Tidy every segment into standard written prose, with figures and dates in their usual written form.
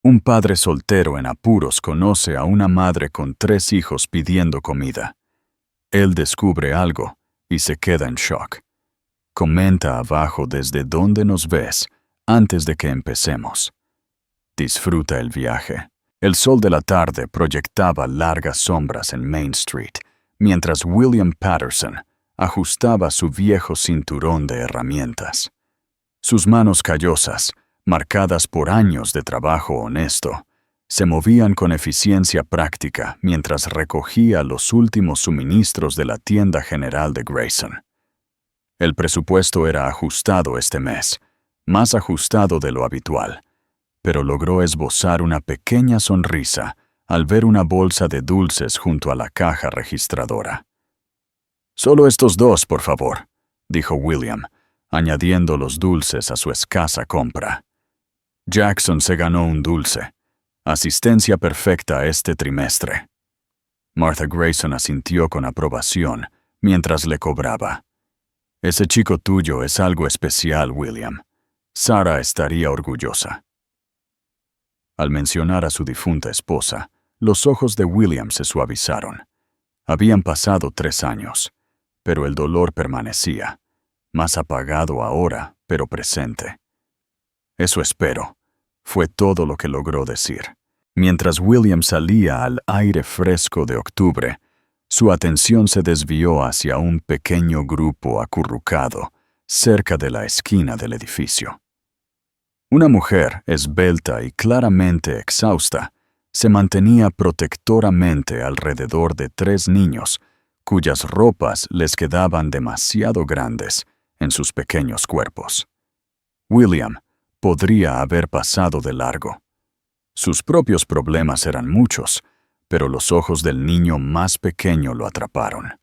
Un padre soltero en apuros conoce a una madre con 3 hijos pidiendo comida. Él descubre algo y se queda en shock. Comenta abajo desde dónde nos ves antes de que empecemos. Disfruta el viaje. El sol de la tarde proyectaba largas sombras en Main Street, mientras William Patterson ajustaba su viejo cinturón de herramientas. Sus manos callosas, marcadas por años de trabajo honesto, se movían con eficiencia práctica mientras recogía los últimos suministros de la tienda general de Grayson. El presupuesto era ajustado este mes, más ajustado de lo habitual, pero logró esbozar una pequeña sonrisa al ver una bolsa de dulces junto a la caja registradora. «Solo estos 2, por favor», dijo William, añadiendo los dulces a su escasa compra. Jackson se ganó un dulce. Asistencia perfecta este trimestre. Martha Grayson asintió con aprobación mientras le cobraba. «Ese chico tuyo es algo especial, William. Sarah estaría orgullosa». Al mencionar a su difunta esposa, los ojos de William se suavizaron. Habían pasado 3 años, pero el dolor permanecía, más apagado ahora, pero presente. «Eso espero», fue todo lo que logró decir. Mientras William salía al aire fresco de octubre, su atención se desvió hacia un pequeño grupo acurrucado cerca de la esquina del edificio. Una mujer, esbelta y claramente exhausta, se mantenía protectoramente alrededor de 3 niños, cuyas ropas les quedaban demasiado grandes en sus pequeños cuerpos. William podría haber pasado de largo. Sus propios problemas eran muchos, pero los ojos del niño más pequeño lo atraparon.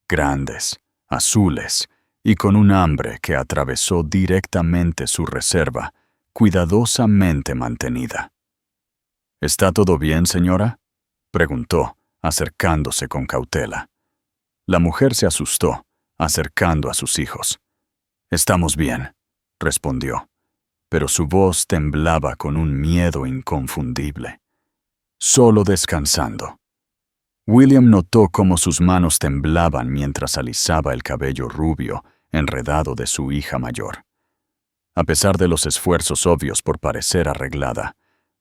Grandes, azules, y con un hambre que atravesó directamente su reserva, cuidadosamente mantenida. «¿Está todo bien, señora?», preguntó, acercándose con cautela. La mujer se asustó, acercando a sus hijos. «Estamos bien», respondió, pero su voz temblaba con un miedo inconfundible. «Solo descansando». William notó cómo sus manos temblaban mientras alisaba el cabello rubio, enredado de su hija mayor. A pesar de los esfuerzos obvios por parecer arreglada,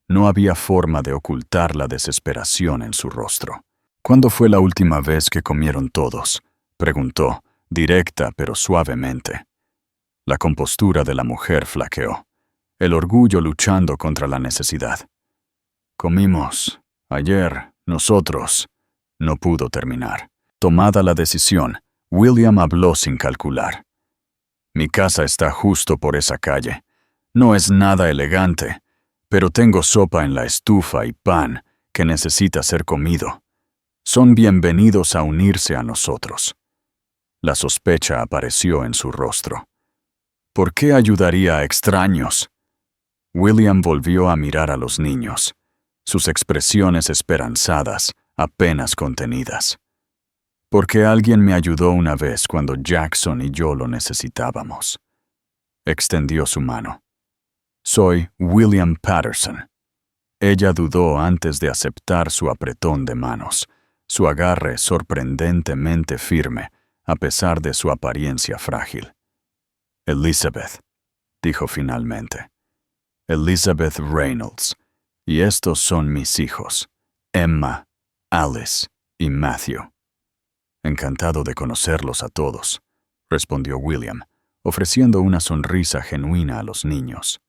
no había forma de ocultar la desesperación en su rostro. «¿Cuándo fue la última vez que comieron todos?», preguntó, directa pero suavemente. La compostura de la mujer flaqueó, el orgullo luchando contra la necesidad. «Comimos ayer, nosotros», no pudo terminar. Tomada la decisión, William habló sin calcular. «Mi casa está justo por esa calle. No es nada elegante, pero tengo sopa en la estufa y pan que necesita ser comido. Son bienvenidos a unirse a nosotros». La sospecha apareció en su rostro. «¿Por qué ayudaría a extraños?». William volvió a mirar a los niños, sus expresiones esperanzadas, apenas contenidas. «Porque alguien me ayudó una vez cuando Jackson y yo lo necesitábamos». Extendió su mano. «Soy William Patterson». Ella dudó antes de aceptar su apretón de manos, su agarre sorprendentemente firme, a pesar de su apariencia frágil. «Elizabeth», dijo finalmente. «Elizabeth Reynolds. Y estos son mis hijos, Emma, Alice y Matthew». «Encantado de conocerlos a todos», respondió William, ofreciendo una sonrisa genuina a los niños.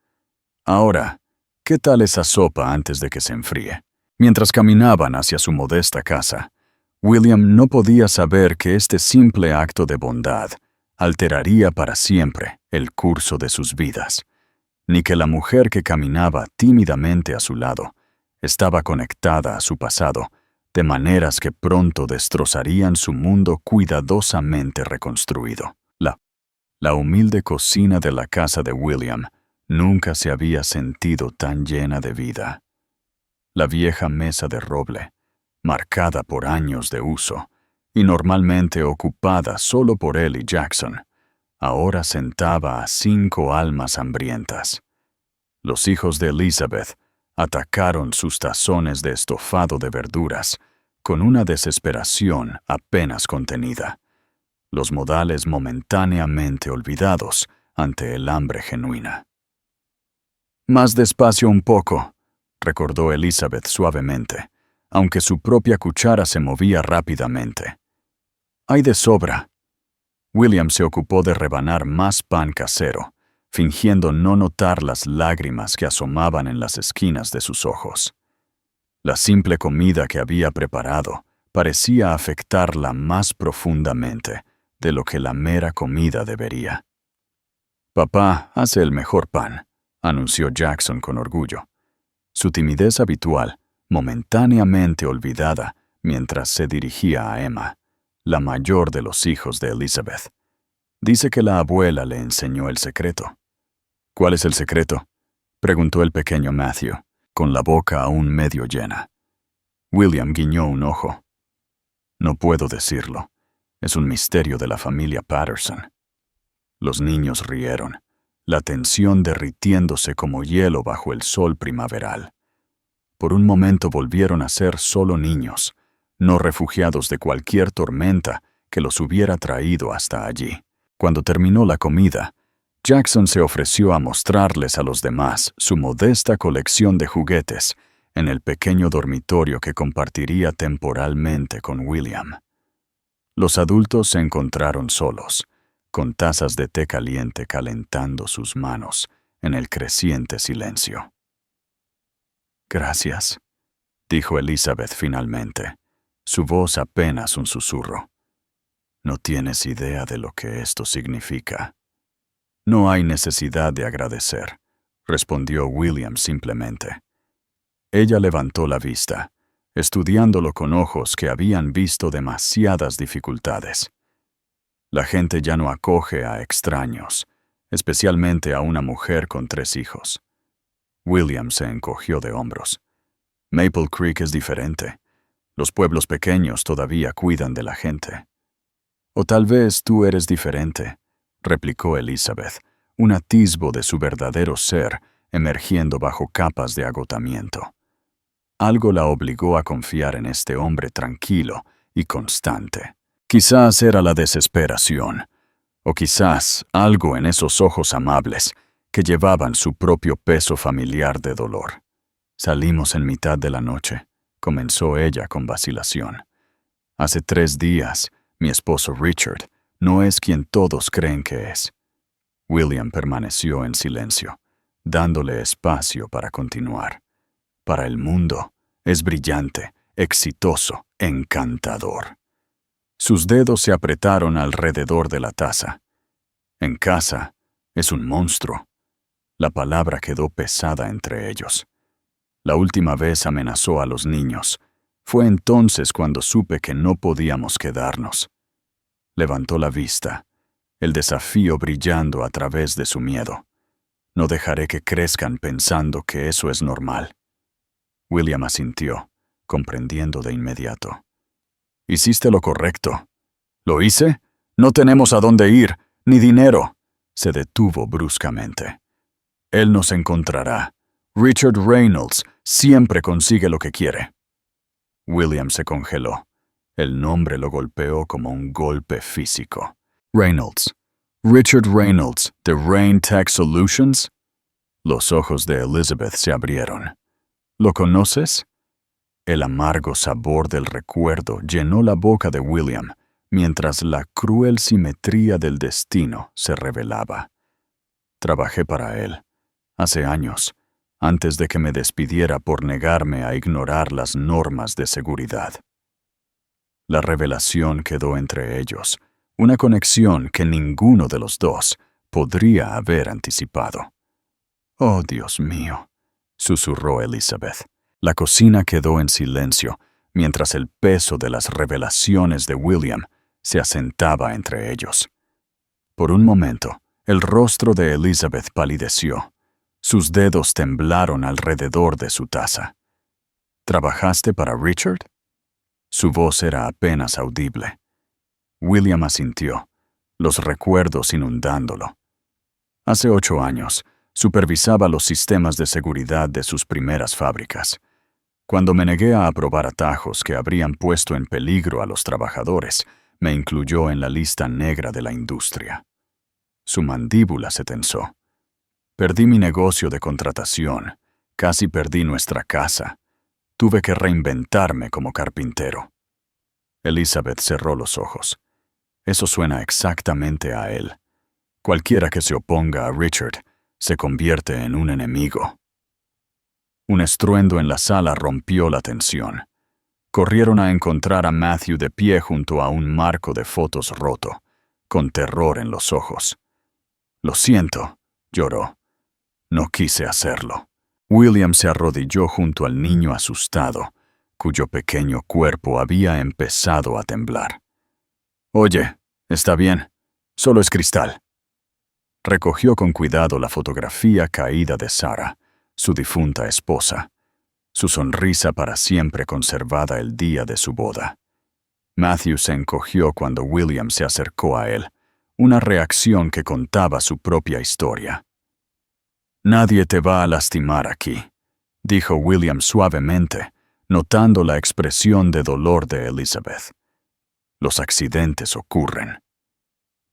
«Ahora, ¿qué tal esa sopa antes de que se enfríe?». Mientras caminaban hacia su modesta casa, William no podía saber que este simple acto de bondad alteraría para siempre el curso de sus vidas, ni que la mujer que caminaba tímidamente a su lado estaba conectada a su pasado, de maneras que pronto destrozarían su mundo cuidadosamente reconstruido. La humilde cocina de la casa de William nunca se había sentido tan llena de vida. La vieja mesa de roble, marcada por años de uso, y normalmente ocupada solo por él y Jackson, ahora sentaba a 5 almas hambrientas. Los hijos de Elizabeth atacaron sus tazones de estofado de verduras con una desesperación apenas contenida, los modales momentáneamente olvidados ante el hambre genuina. «Más despacio un poco», recordó Elizabeth suavemente, aunque su propia cuchara se movía rápidamente. «Hay de sobra». William se ocupó de rebanar más pan casero, fingiendo no notar las lágrimas que asomaban en las esquinas de sus ojos. La simple comida que había preparado parecía afectarla más profundamente de lo que la mera comida debería. «Papá hace el mejor pan», anunció Jackson con orgullo. Su timidez habitual, momentáneamente olvidada mientras se dirigía a Emma, la mayor de los hijos de Elizabeth. Dice que la abuela le enseñó el secreto. «¿Cuál es el secreto?», preguntó el pequeño Matthew, con la boca aún medio llena. William guiñó un ojo. «No puedo decirlo. Es un misterio de la familia Patterson». Los niños rieron, la tensión derritiéndose como hielo bajo el sol primaveral. Por un momento volvieron a ser solo niños, no refugiados de cualquier tormenta que los hubiera traído hasta allí. Cuando terminó la comida, Jackson se ofreció a mostrarles a los demás su modesta colección de juguetes en el pequeño dormitorio que compartiría temporalmente con William. Los adultos se encontraron solos, con tazas de té caliente calentando sus manos en el creciente silencio. «Gracias», dijo Elizabeth finalmente, su voz apenas un susurro. «No tienes idea de lo que esto significa». «No hay necesidad de agradecer», respondió William simplemente. Ella levantó la vista, estudiándolo con ojos que habían visto demasiadas dificultades. La gente ya no acoge a extraños, especialmente a una mujer con 3 hijos. William se encogió de hombros. «Maple Creek es diferente. Los pueblos pequeños todavía cuidan de la gente». «O tal vez tú eres diferente», replicó Elizabeth, un atisbo de su verdadero ser emergiendo bajo capas de agotamiento. Algo la obligó a confiar en este hombre tranquilo y constante. Quizás era la desesperación, o quizás algo en esos ojos amables que llevaban su propio peso familiar de dolor. «Salimos en mitad de la noche», comenzó ella con vacilación. «Hace 3 días, mi esposo Richard no es quien todos creen que es». William permaneció en silencio, dándole espacio para continuar. «Para el mundo, es brillante, exitoso, encantador». Sus dedos se apretaron alrededor de la taza. «En casa, es un monstruo». La palabra quedó pesada entre ellos. La última vez amenazó a los niños. Fue entonces cuando supe que no podíamos quedarnos. Levantó la vista, el desafío brillando a través de su miedo. «No dejaré que crezcan pensando que eso es normal». William asintió, comprendiendo de inmediato. «Hiciste lo correcto». «¿Lo hice? No tenemos a dónde ir, ni dinero». Se detuvo bruscamente. «Él nos encontrará. Richard Reynolds siempre consigue lo que quiere». William se congeló. El nombre lo golpeó como un golpe físico. «Reynolds. Richard Reynolds, de Rain Tech Solutions». Los ojos de Elizabeth se abrieron. «¿Lo conoces?» El amargo sabor del recuerdo llenó la boca de William, mientras la cruel simetría del destino se revelaba. «Trabajé para él, hace años, antes de que me despidiera por negarme a ignorar las normas de seguridad». La revelación quedó entre ellos, una conexión que ninguno de los dos podría haber anticipado. «Oh, Dios mío», susurró Elizabeth. La cocina quedó en silencio, mientras el peso de las revelaciones de William se asentaba entre ellos. Por un momento, el rostro de Elizabeth palideció. Sus dedos temblaron alrededor de su taza. «¿Trabajaste para Richard?» Su voz era apenas audible. William asintió, los recuerdos inundándolo. «Hace 8 años, Supervisaba los sistemas de seguridad de sus primeras fábricas. Cuando me negué a aprobar atajos que habrían puesto en peligro a los trabajadores, me incluyó en la lista negra de la industria. Su mandíbula se tensó. Perdí mi negocio de contratación. Casi perdí nuestra casa. Tuve que reinventarme como carpintero. Elizabeth cerró los ojos. Eso suena exactamente a él. Cualquiera que se oponga a Richard se convierte en un enemigo. Un estruendo en la sala rompió la tensión. Corrieron a encontrar a Matthew de pie junto a un marco de fotos roto, con terror en los ojos. «Lo siento», lloró. «No quise hacerlo». William se arrodilló junto al niño asustado, cuyo pequeño cuerpo había empezado a temblar. «Oye, está bien. Solo es cristal». Recogió con cuidado la fotografía caída de Sarah, su difunta esposa, su sonrisa para siempre conservada el día de su boda. Matthew se encogió cuando William se acercó a él, una reacción que contaba su propia historia. «Nadie te va a lastimar aquí», dijo William suavemente, notando la expresión de dolor de Elizabeth. «Los accidentes ocurren».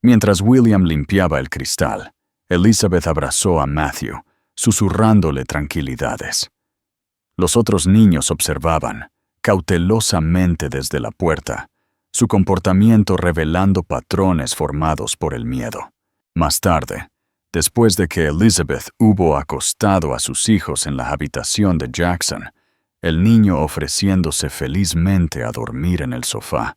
Mientras William limpiaba el cristal, Elizabeth abrazó a Matthew, susurrándole tranquilidades. Los otros niños observaban, cautelosamente desde la puerta, su comportamiento revelando patrones formados por el miedo. Más tarde, después de que Elizabeth hubo acostado a sus hijos en la habitación de Jackson, el niño ofreciéndose felizmente a dormir en el sofá,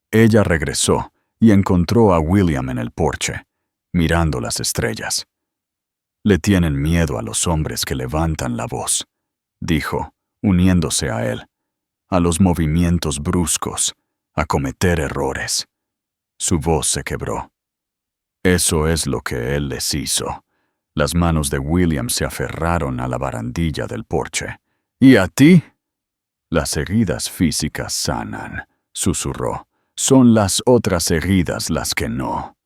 ella regresó y encontró a William en el porche, mirando las estrellas. «Le tienen miedo a los hombres que levantan la voz», dijo, uniéndose a él, «a los movimientos bruscos, a cometer errores». Su voz se quebró. «Eso es lo que él les hizo». Las manos de William se aferraron a la barandilla del porche. «¿Y a ti?» «Las heridas físicas sanan», susurró. «Son las otras heridas las que no».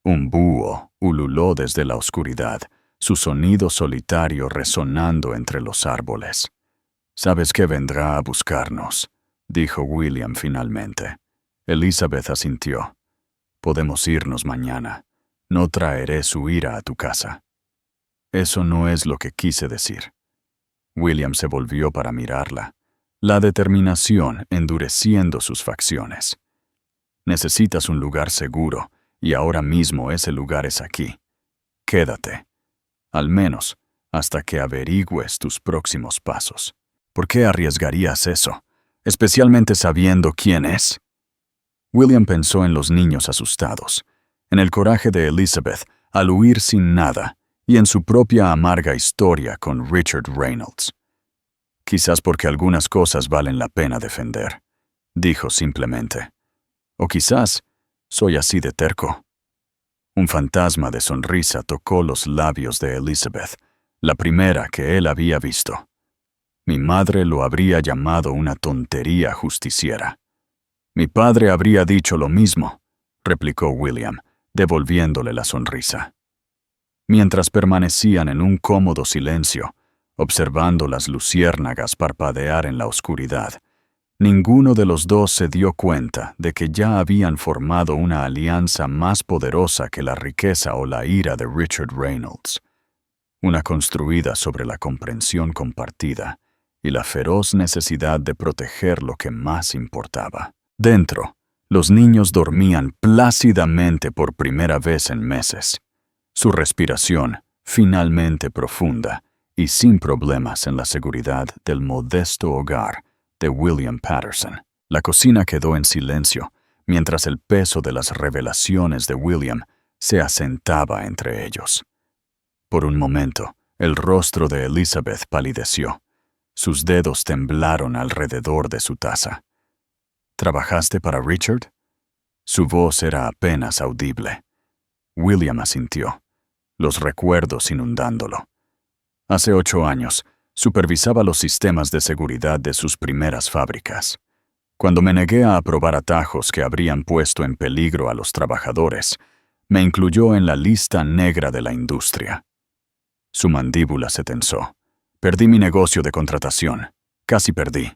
Un búho ululó desde la oscuridad, su sonido solitario resonando entre los árboles. «Sabes que vendrá a buscarnos», dijo William finalmente. Elizabeth asintió. «Podemos irnos mañana. No traeré su ira a tu casa». «Eso no es lo que quise decir». William se volvió para mirarla, la determinación endureciendo sus facciones. «Necesitas un lugar seguro, y ahora mismo ese lugar es aquí. Quédate. Al menos, hasta que averigües tus próximos pasos». «¿Por qué arriesgarías eso? Especialmente sabiendo quién es». William pensó en los niños asustados, en el coraje de Elizabeth al huir sin nada y en su propia amarga historia con Richard Reynolds. «Quizás porque algunas cosas valen la pena defender», dijo simplemente. «O quizás soy así de terco». Un fantasma de sonrisa tocó los labios de Elizabeth, la primera que él había visto. Mi madre lo habría llamado una tontería justiciera. «Mi padre habría dicho lo mismo», replicó William, devolviéndole la sonrisa. Mientras permanecían en un cómodo silencio, observando las luciérnagas parpadear en la oscuridad, ninguno de los dos se dio cuenta de que ya habían formado una alianza más poderosa que la riqueza o la ira de Richard Reynolds, una construida sobre la comprensión compartida y la feroz necesidad de proteger lo que más importaba. Dentro, los niños dormían plácidamente por primera vez en meses, su respiración finalmente profunda y sin problemas en la seguridad del modesto hogar de William Patterson. La cocina quedó en silencio, mientras el peso de las revelaciones de William se asentaba entre ellos. Por un momento, el rostro de Elizabeth palideció. Sus dedos temblaron alrededor de su taza. «¿Trabajaste para Richard?» Su voz era apenas audible. William asintió, los recuerdos inundándolo. Hace 8 años, supervisaba los sistemas de seguridad de sus primeras fábricas. Cuando me negué a aprobar atajos que habrían puesto en peligro a los trabajadores, me incluyó en la lista negra de la industria. Su mandíbula se tensó. Perdí mi negocio de contratación. Casi perdí.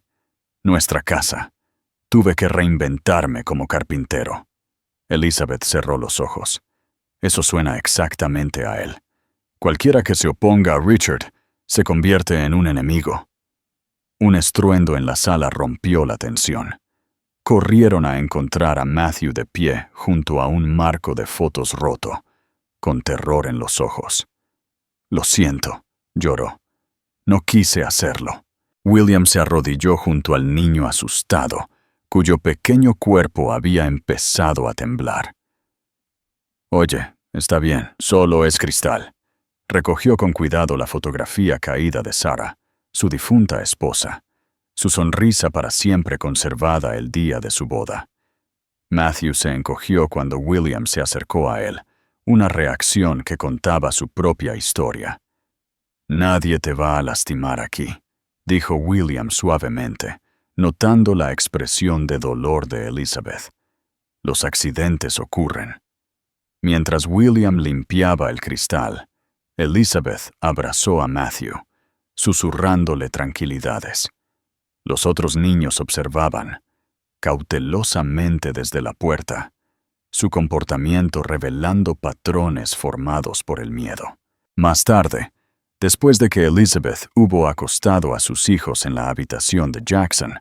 Nuestra casa. Tuve que reinventarme como carpintero. Elizabeth cerró los ojos. Eso suena exactamente a él. Cualquiera que se oponga a Richard se convierte en un enemigo. Un estruendo en la sala rompió la tensión. Corrieron a encontrar a Matthew de pie junto a un marco de fotos roto, con terror en los ojos. «Lo siento», lloró. «No quise hacerlo». William se arrodilló junto al niño asustado, cuyo pequeño cuerpo había empezado a temblar. «Oye, está bien, solo es cristal». Recogió con cuidado la fotografía caída de Sarah, su difunta esposa, su sonrisa para siempre conservada el día de su boda. Matthew se encogió cuando William se acercó a él, una reacción que contaba su propia historia. «Nadie te va a lastimar aquí», dijo William suavemente, notando la expresión de dolor de Elizabeth. «Los accidentes ocurren». Mientras William limpiaba el cristal, Elizabeth abrazó a Matthew, susurrándole tranquilidades. Los otros niños observaban, cautelosamente desde la puerta, su comportamiento revelando patrones formados por el miedo. Más tarde, después de que Elizabeth hubo acostado a sus hijos en la habitación de Jackson,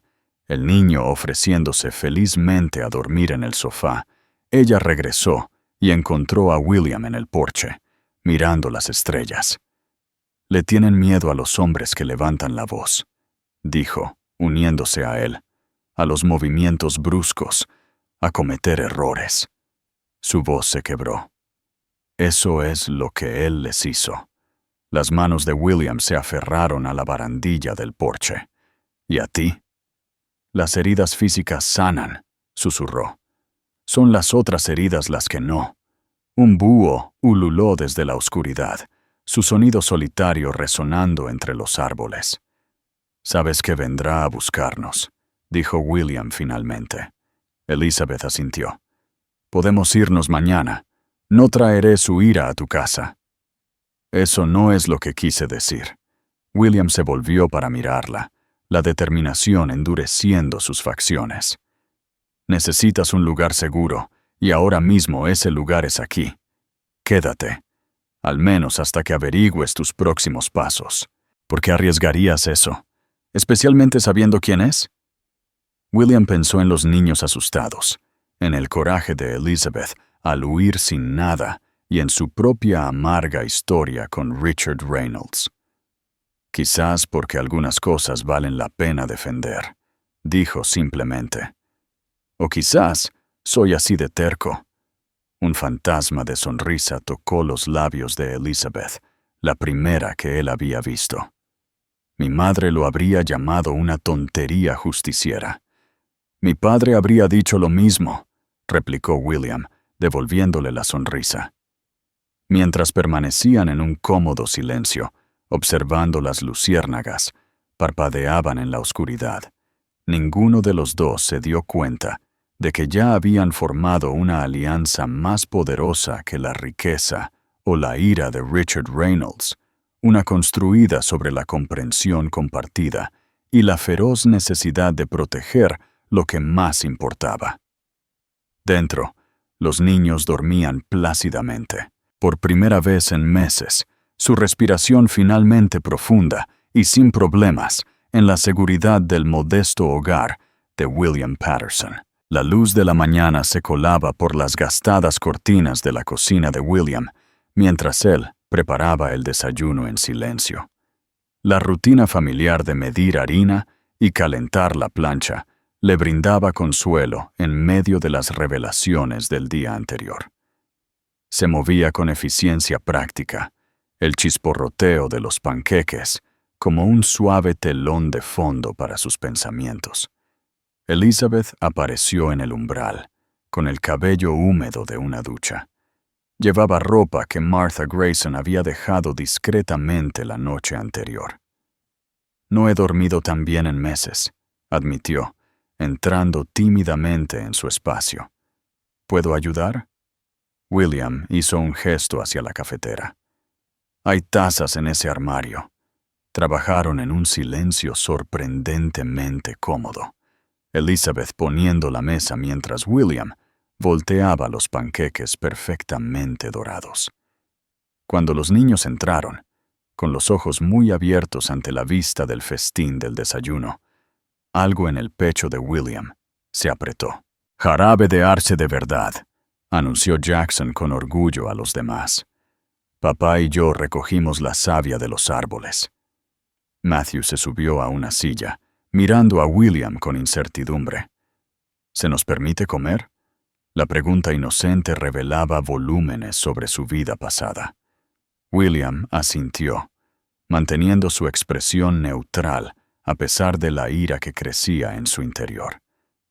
el niño ofreciéndose felizmente a dormir en el sofá, ella regresó y encontró a William en el porche, mirando las estrellas. «Le tienen miedo a los hombres que levantan la voz», dijo, uniéndose a él, «a los movimientos bruscos, a cometer errores». Su voz se quebró. «Eso es lo que él les hizo». Las manos de William se aferraron a la barandilla del porche. «¿Y a ti?» «Las heridas físicas sanan», susurró. «Son las otras heridas las que no». Un búho ululó desde la oscuridad, su sonido solitario resonando entre los árboles. «Sabes que vendrá a buscarnos», dijo William finalmente. Elizabeth asintió. «Podemos irnos mañana. No traeré su ira a tu casa». «Eso no es lo que quise decir». William se volvió para mirarla, la determinación endureciendo sus facciones. «Necesitas un lugar seguro, y ahora mismo ese lugar es aquí. Quédate, al menos hasta que averigües tus próximos pasos. ¿Por qué arriesgarías eso? ¿Especialmente sabiendo quién es?» William pensó en los niños asustados, en el coraje de Elizabeth al huir sin nada y en su propia amarga historia con Richard Reynolds. «Quizás porque algunas cosas valen la pena defender», dijo simplemente. «O quizás soy así de terco». Un fantasma de sonrisa tocó los labios de Elizabeth, la primera que él había visto. Mi madre lo habría llamado una tontería justiciera. «Mi padre habría dicho lo mismo», replicó William, devolviéndole la sonrisa. Mientras permanecían en un cómodo silencio, observando las luciérnagas, parpadeaban en la oscuridad. Ninguno de los dos se dio cuenta de que ya habían formado una alianza más poderosa que la riqueza o la ira de Richard Reynolds, una construida sobre la comprensión compartida y la feroz necesidad de proteger lo que más importaba. Dentro, los niños dormían plácidamente. Por primera vez en meses, su respiración finalmente profunda y sin problemas en la seguridad del modesto hogar de William Patterson. La luz de la mañana se colaba por las gastadas cortinas de la cocina de William, mientras él preparaba el desayuno en silencio. La rutina familiar de medir harina y calentar la plancha le brindaba consuelo en medio de las revelaciones del día anterior. Se movía con eficiencia práctica, el chisporroteo de los panqueques como un suave telón de fondo para sus pensamientos. Elizabeth apareció en el umbral, con el cabello húmedo de una ducha. Llevaba ropa que Martha Grayson había dejado discretamente la noche anterior. «No he dormido tan bien en meses», admitió, entrando tímidamente en su espacio. «¿Puedo ayudar?» William hizo un gesto hacia la cafetera. Hay tazas en ese armario. Trabajaron en un silencio sorprendentemente cómodo. Elizabeth poniendo la mesa mientras William volteaba los panqueques perfectamente dorados. Cuando los niños entraron, con los ojos muy abiertos ante la vista del festín del desayuno, algo en el pecho de William se apretó. «Jarabe de arce de verdad», anunció Jackson con orgullo a los demás. «Papá y yo recogimos la savia de los árboles». Matthew se subió a una silla, mirando a William con incertidumbre. «¿Se nos permite comer?» La pregunta inocente revelaba volúmenes sobre su vida pasada. William asintió, manteniendo su expresión neutral a pesar de la ira que crecía en su interior.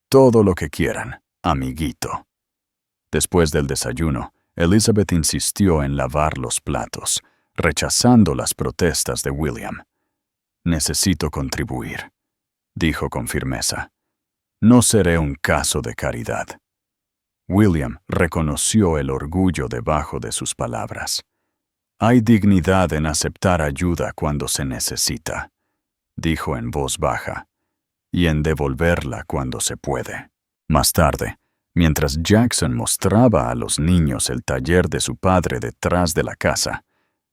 «Todo lo que quieran, amiguito». Después del desayuno, Elizabeth insistió en lavar los platos, rechazando las protestas de William. «Necesito contribuir», dijo con firmeza. «No seré un caso de caridad». William reconoció el orgullo debajo de sus palabras. «Hay dignidad en aceptar ayuda cuando se necesita», dijo en voz baja, «y en devolverla cuando se puede». Más tarde, mientras Jackson mostraba a los niños el taller de su padre detrás de la casa,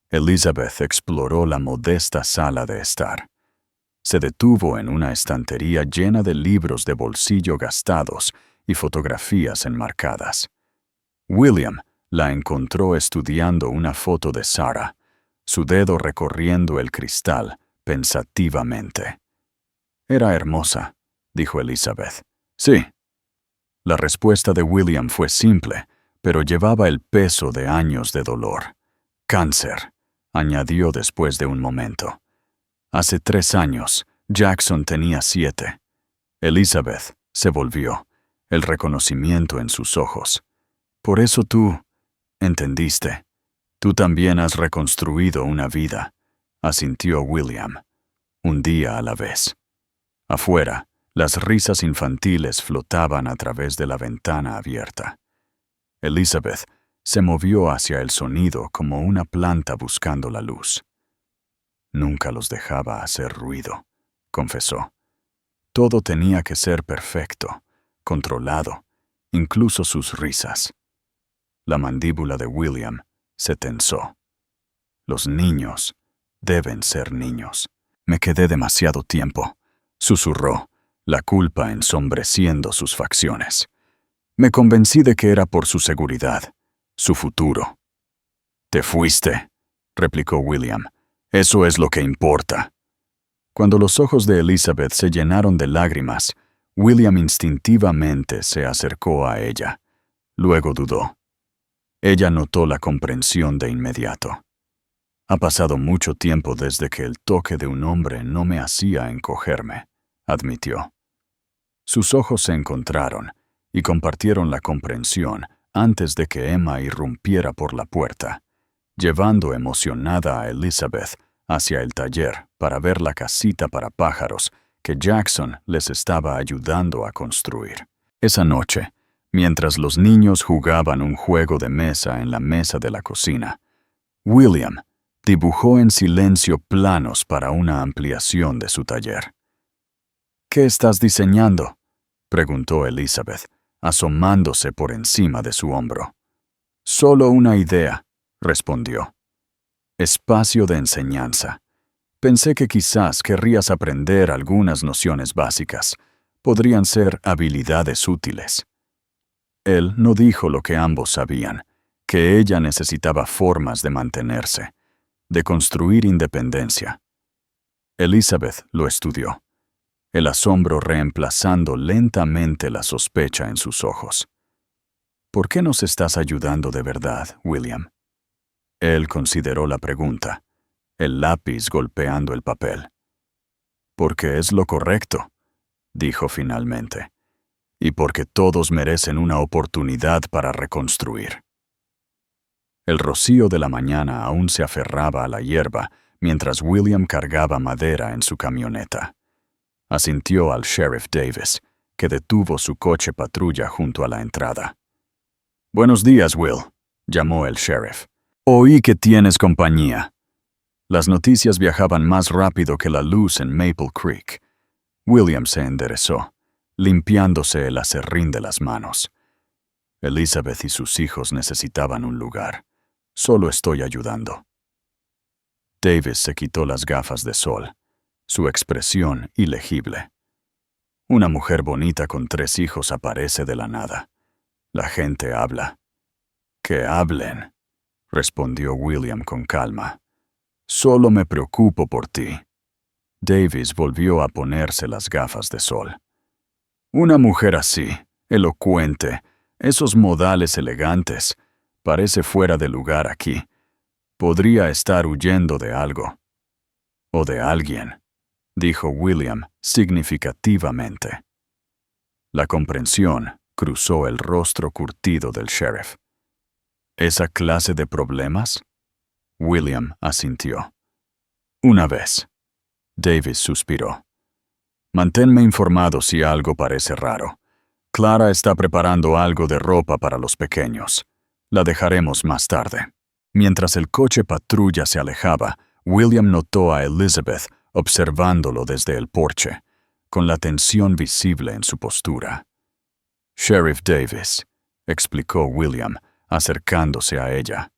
Elizabeth exploró la modesta sala de estar. Se detuvo en una estantería llena de libros de bolsillo gastados y fotografías enmarcadas. William la encontró estudiando una foto de Sarah, su dedo recorriendo el cristal pensativamente. «Era hermosa», dijo Elizabeth. «Sí». La respuesta de William fue simple, pero llevaba el peso de años de dolor. «Cáncer», añadió después de un momento. «Hace 3 años, Jackson tenía 7. Elizabeth se volvió, el reconocimiento en sus ojos. «Por eso tú, entendiste. Tú también has reconstruido una vida», asintió William, «un día a la vez». Afuera, las risas infantiles flotaban a través de la ventana abierta. Elizabeth se movió hacia el sonido como una planta buscando la luz. «Nunca los dejaba hacer ruido», confesó. «Todo tenía que ser perfecto, controlado, incluso sus risas». La mandíbula de William se tensó. «Los niños deben ser niños». «Me quedé demasiado tiempo», susurró, la culpa ensombreciendo sus facciones. «Me convencí de que era por su seguridad, su futuro». «Te fuiste», replicó William. «Eso es lo que importa». Cuando los ojos de Elizabeth se llenaron de lágrimas, William instintivamente se acercó a ella. Luego dudó. Ella notó la comprensión de inmediato. «Ha pasado mucho tiempo desde que el toque de un hombre no me hacía encogerme», admitió. Sus ojos se encontraron y compartieron la comprensión antes de que Emma irrumpiera por la puerta, llevando emocionada a Elizabeth hacia el taller para ver la casita para pájaros que Jackson les estaba ayudando a construir. Esa noche, mientras los niños jugaban un juego de mesa en la mesa de la cocina, William dibujó en silencio planos para una ampliación de su taller. «¿Qué estás diseñando?», preguntó Elizabeth, asomándose por encima de su hombro. «Solo una idea», respondió. «Espacio de enseñanza. Pensé que quizás querrías aprender algunas nociones básicas. Podrían ser habilidades útiles». Él no dijo lo que ambos sabían, que ella necesitaba formas de mantenerse, de construir independencia. Elizabeth lo estudió, el asombro reemplazando lentamente la sospecha en sus ojos. «¿Por qué nos estás ayudando de verdad, William?». Él consideró la pregunta, el lápiz golpeando el papel. «Porque es lo correcto», dijo finalmente, «y porque todos merecen una oportunidad para reconstruir». El rocío de la mañana aún se aferraba a la hierba mientras William cargaba madera en su camioneta. Asintió al sheriff Davis, que detuvo su coche patrulla junto a la entrada. «Buenos días, Will», llamó el sheriff. «Oí que tienes compañía». Las noticias viajaban más rápido que la luz en Maple Creek. William se enderezó, limpiándose el aserrín de las manos. Elizabeth y sus hijos necesitaban un lugar. Solo estoy ayudando. Davis se quitó las gafas de sol, su expresión ilegible. Una mujer bonita con 3 hijos aparece de la nada. La gente habla. «Que hablen», respondió William con calma. «Solo me preocupo por ti». Davis volvió a ponerse las gafas de sol. «Una mujer así, elocuente, esos modales elegantes, parece fuera de lugar aquí. Podría estar huyendo de algo. O de alguien», dijo William significativamente. La comprensión cruzó el rostro curtido del sheriff. ¿Esa clase de problemas? William asintió. Una vez. Davis suspiró. Manténme informado si algo parece raro. Clara está preparando algo de ropa para los pequeños. La dejaremos más tarde. Mientras el coche patrulla se alejaba, William notó a Elizabeth observándolo desde el porche, con la tensión visible en su postura. «Sheriff Davis», explicó William, acercándose a ella.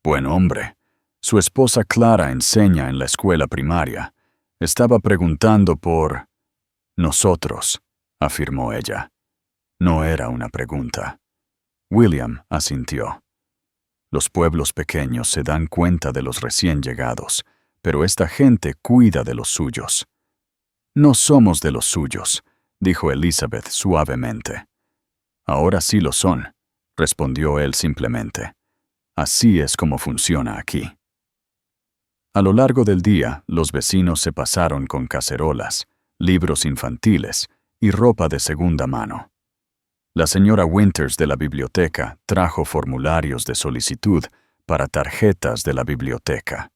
«Buen hombre. Su esposa Clara enseña en la escuela primaria. Estaba preguntando por...» «Nosotros», afirmó ella. No era una pregunta. William asintió. Los pueblos pequeños se dan cuenta de los recién llegados, pero esta gente cuida de los suyos. «No somos de los suyos», dijo Elizabeth suavemente. «Ahora sí lo son», respondió él simplemente. «Así es como funciona aquí». A lo largo del día, los vecinos se pasaron con cacerolas, libros infantiles y ropa de segunda mano. La señora Winters de la biblioteca trajo formularios de solicitud para tarjetas de la biblioteca.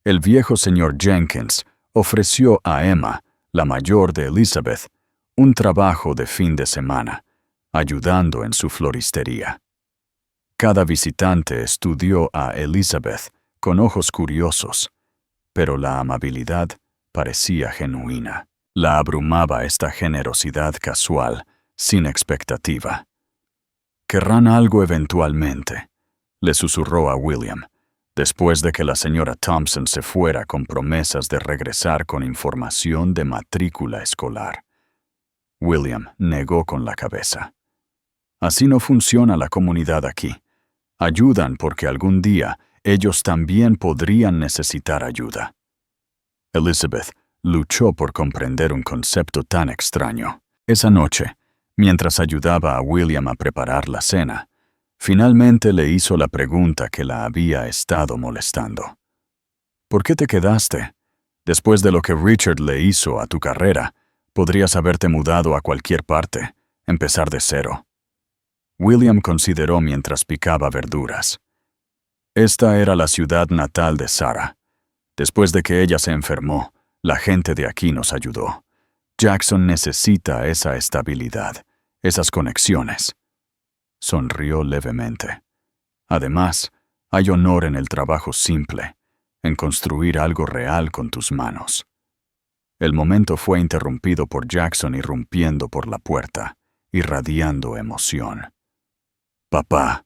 El viejo señor Jenkins ofreció a Emma, la mayor de Elizabeth, un trabajo de fin de semana, ayudando en su floristería. Cada visitante estudió a Elizabeth con ojos curiosos, pero la amabilidad parecía genuina. La abrumaba esta generosidad casual, sin expectativa. «Querrán algo eventualmente», le susurró a William, después de que la señora Thompson se fuera con promesas de regresar con información de matrícula escolar. William negó con la cabeza. «Así no funciona la comunidad aquí. Ayudan porque algún día ellos también podrían necesitar ayuda». Elizabeth luchó por comprender un concepto tan extraño. Esa noche, mientras ayudaba a William a preparar la cena, finalmente le hizo la pregunta que la había estado molestando. «¿Por qué te quedaste? Después de lo que Richard le hizo a tu carrera, podrías haberte mudado a cualquier parte, empezar de cero». William consideró mientras picaba verduras. Esta era la ciudad natal de Sarah. Después de que ella se enfermó, la gente de aquí nos ayudó. Jackson necesita esa estabilidad, esas conexiones. Sonrió levemente. Además, hay honor en el trabajo simple, en construir algo real con tus manos. El momento fue interrumpido por Jackson irrumpiendo por la puerta, irradiando emoción. «Papá,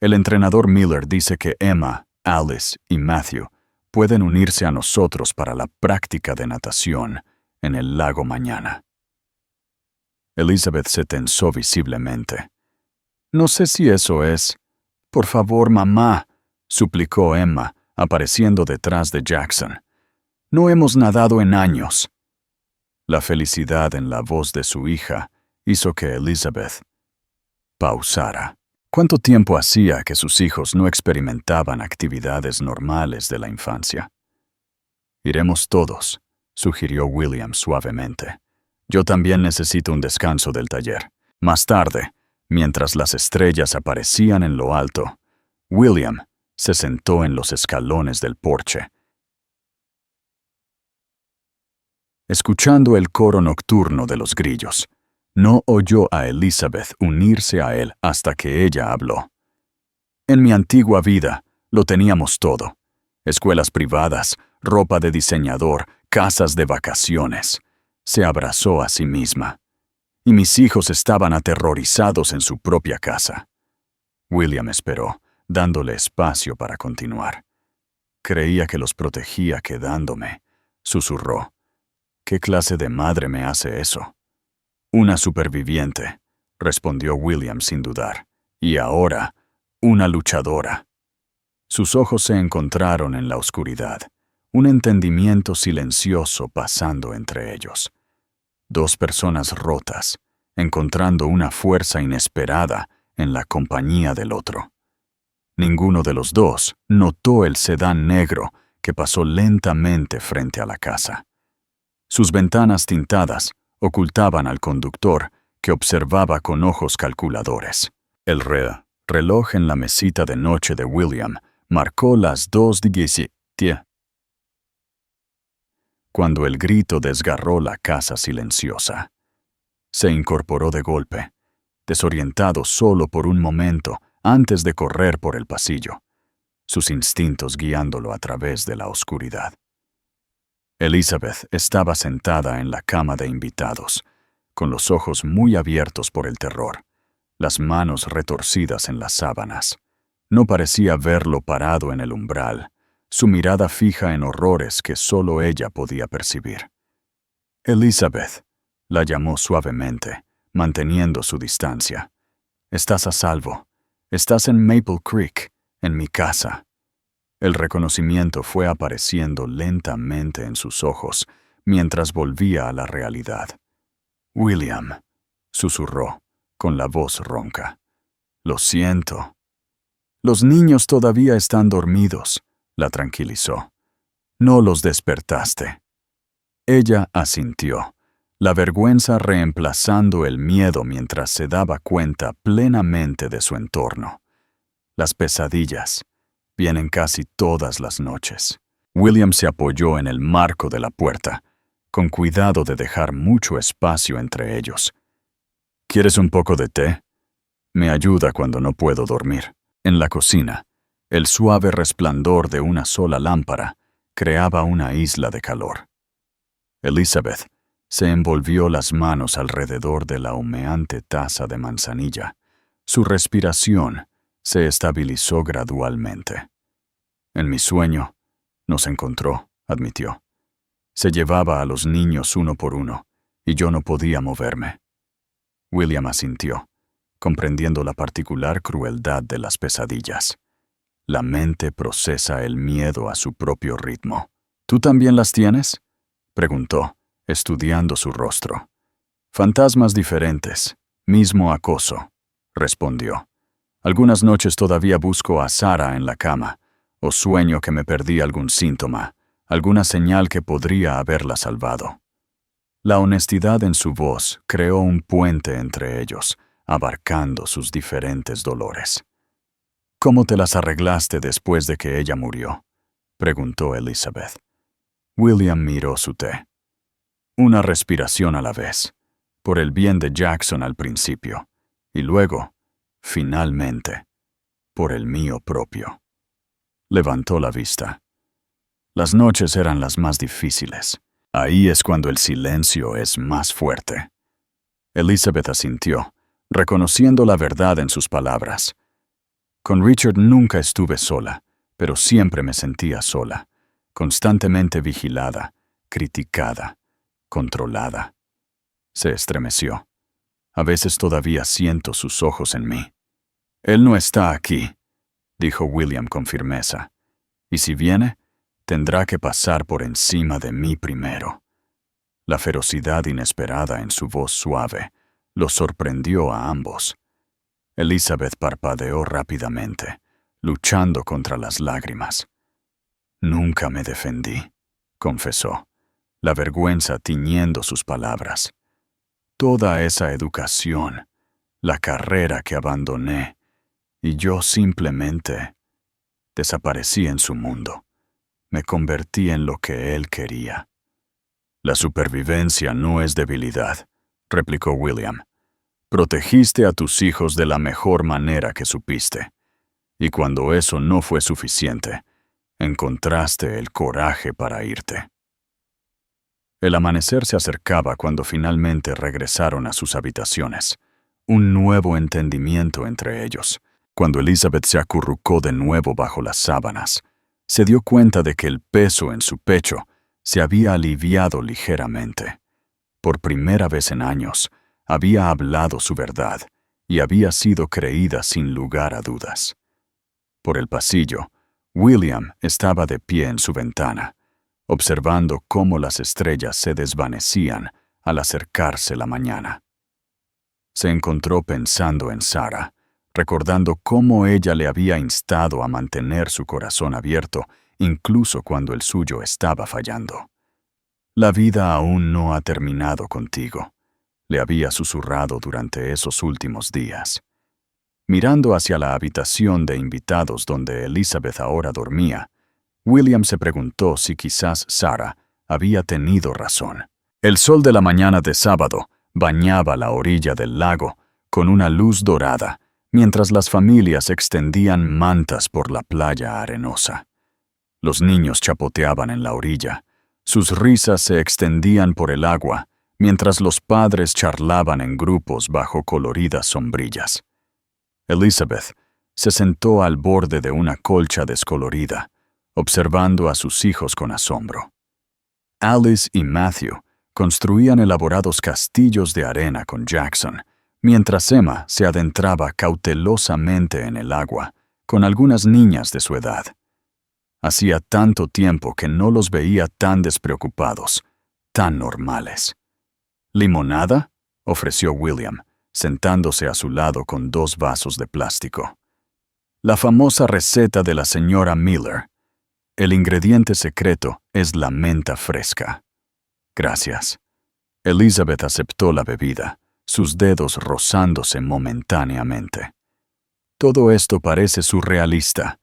el entrenador Miller dice que Emma, Alice y Matthew pueden unirse a nosotros para la práctica de natación en el lago mañana». Elizabeth se tensó visiblemente. «No sé si eso es...» «Por favor, mamá», suplicó Emma, apareciendo detrás de Jackson. «No hemos nadado en años». La felicidad en la voz de su hija hizo que Elizabeth pausara. ¿Cuánto tiempo hacía que sus hijos no experimentaban actividades normales de la infancia? «Iremos todos», sugirió William suavemente. «Yo también necesito un descanso del taller». Más tarde, mientras las estrellas aparecían en lo alto, William se sentó en los escalones del porche, escuchando el coro nocturno de los grillos. No oyó a Elizabeth unirse a él hasta que ella habló. «En mi antigua vida, lo teníamos todo. escuelas privadas, ropa de diseñador, casas de vacaciones. Se abrazó a sí misma. Y mis hijos estaban aterrorizados en su propia casa. William esperó, dándole espacio para continuar. Creía que los protegía quedándome. Susurró. ¿Qué clase de madre me hace eso? Una superviviente, respondió William sin dudar. Y ahora, una luchadora. Sus ojos se encontraron en la oscuridad, un entendimiento silencioso pasando entre ellos. Dos personas rotas, encontrando una fuerza inesperada en la compañía del otro. Ninguno de los dos notó el sedán negro que pasó lentamente frente a la casa. Sus ventanas tintadas ocultaban al conductor, que observaba con ojos calculadores. El reloj en la mesita de noche de William marcó las 2:17 cuando el grito desgarró la casa silenciosa. Se incorporó de golpe, desorientado solo por un momento antes de correr por el pasillo, sus instintos guiándolo a través de la oscuridad. Elizabeth estaba sentada en la cama de invitados, con los ojos muy abiertos por el terror, las manos retorcidas en las sábanas. No parecía verlo parado en el umbral, su mirada fija en horrores que solo ella podía percibir. Elizabeth, la llamó suavemente, manteniendo su distancia. Estás a salvo. Estás en Maple Creek, en mi casa. El reconocimiento fue apareciendo lentamente en sus ojos mientras volvía a la realidad. William, susurró, con la voz ronca. Lo siento. Los niños todavía están dormidos, la tranquilizó. No los despertaste. Ella asintió, la vergüenza reemplazando el miedo mientras se daba cuenta plenamente de su entorno. Las pesadillas vienen casi todas las noches. William se apoyó en el marco de la puerta, con cuidado de dejar mucho espacio entre ellos. ¿Quieres un poco de té? Me ayuda cuando no puedo dormir. En la cocina, el suave resplandor de una sola lámpara creaba una isla de calor. Elizabeth se envolvió las manos alrededor de la humeante taza de manzanilla. Su respiración se estabilizó gradualmente. En mi sueño, nos encontró, admitió. Se llevaba a los niños uno por uno, y yo no podía moverme. William asintió, comprendiendo la particular crueldad de las pesadillas. La mente procesa el miedo a su propio ritmo. ¿Tú también las tienes?, preguntó, estudiando su rostro. Fantasmas diferentes, mismo acoso, respondió. Algunas noches todavía busco a Sarah en la cama, o sueño que me perdí algún síntoma, alguna señal que podría haberla salvado. La honestidad en su voz creó un puente entre ellos, abarcando sus diferentes dolores. ¿Cómo te las arreglaste después de que ella murió?, preguntó Elizabeth. William miró su té. Una respiración a la vez, por el bien de Jackson al principio, y luego, finalmente, por el mío propio. Levantó la vista. Las noches eran las más difíciles. Ahí es cuando el silencio es más fuerte. Elizabeth asintió, reconociendo la verdad en sus palabras. Con Richard nunca estuve sola, pero siempre me sentía sola, constantemente vigilada, criticada, controlada. Se estremeció. A veces todavía siento sus ojos en mí. Él no está aquí, dijo William con firmeza. Y si viene, tendrá que pasar por encima de mí primero. La ferocidad inesperada en su voz suave los sorprendió a ambos. Elizabeth parpadeó rápidamente, luchando contra las lágrimas. Nunca me defendí, confesó, la vergüenza tiñendo sus palabras. Toda esa educación, la carrera que abandoné, y yo simplemente desaparecí en su mundo. Me convertí en lo que él quería. La supervivencia no es debilidad, replicó William. Protegiste a tus hijos de la mejor manera que supiste. Y cuando eso no fue suficiente, encontraste el coraje para irte. El amanecer se acercaba cuando finalmente regresaron a sus habitaciones. Un nuevo entendimiento entre ellos. Cuando Elizabeth se acurrucó de nuevo bajo las sábanas, se dio cuenta de que el peso en su pecho se había aliviado ligeramente. Por primera vez en años, había hablado su verdad y había sido creída sin lugar a dudas. Por el pasillo, William estaba de pie en su ventana, observando cómo las estrellas se desvanecían al acercarse la mañana. Se encontró pensando en Sarah, recordando cómo ella le había instado a mantener su corazón abierto, incluso cuando el suyo estaba fallando. «La vida aún no ha terminado contigo», le había susurrado durante esos últimos días. Mirando hacia la habitación de invitados donde Elizabeth ahora dormía, William se preguntó si quizás Sarah había tenido razón. El sol de la mañana de sábado bañaba la orilla del lago con una luz dorada, mientras las familias extendían mantas por la playa arenosa. Los niños chapoteaban en la orilla. Sus risas se extendían por el agua, mientras los padres charlaban en grupos bajo coloridas sombrillas. Elizabeth se sentó al borde de una colcha descolorida, observando a sus hijos con asombro. Alice y Matthew construían elaborados castillos de arena con Jackson, mientras Emma se adentraba cautelosamente en el agua con algunas niñas de su edad. Hacía tanto tiempo que no los veía tan despreocupados, tan normales. «¿Limonada?», ofreció William, sentándose a su lado con 2 vasos de plástico. «La famosa receta de la señora Miller. El ingrediente secreto es la menta fresca». «Gracias». Elizabeth aceptó la bebida, sus dedos rozándose momentáneamente. Todo esto parece surrealista.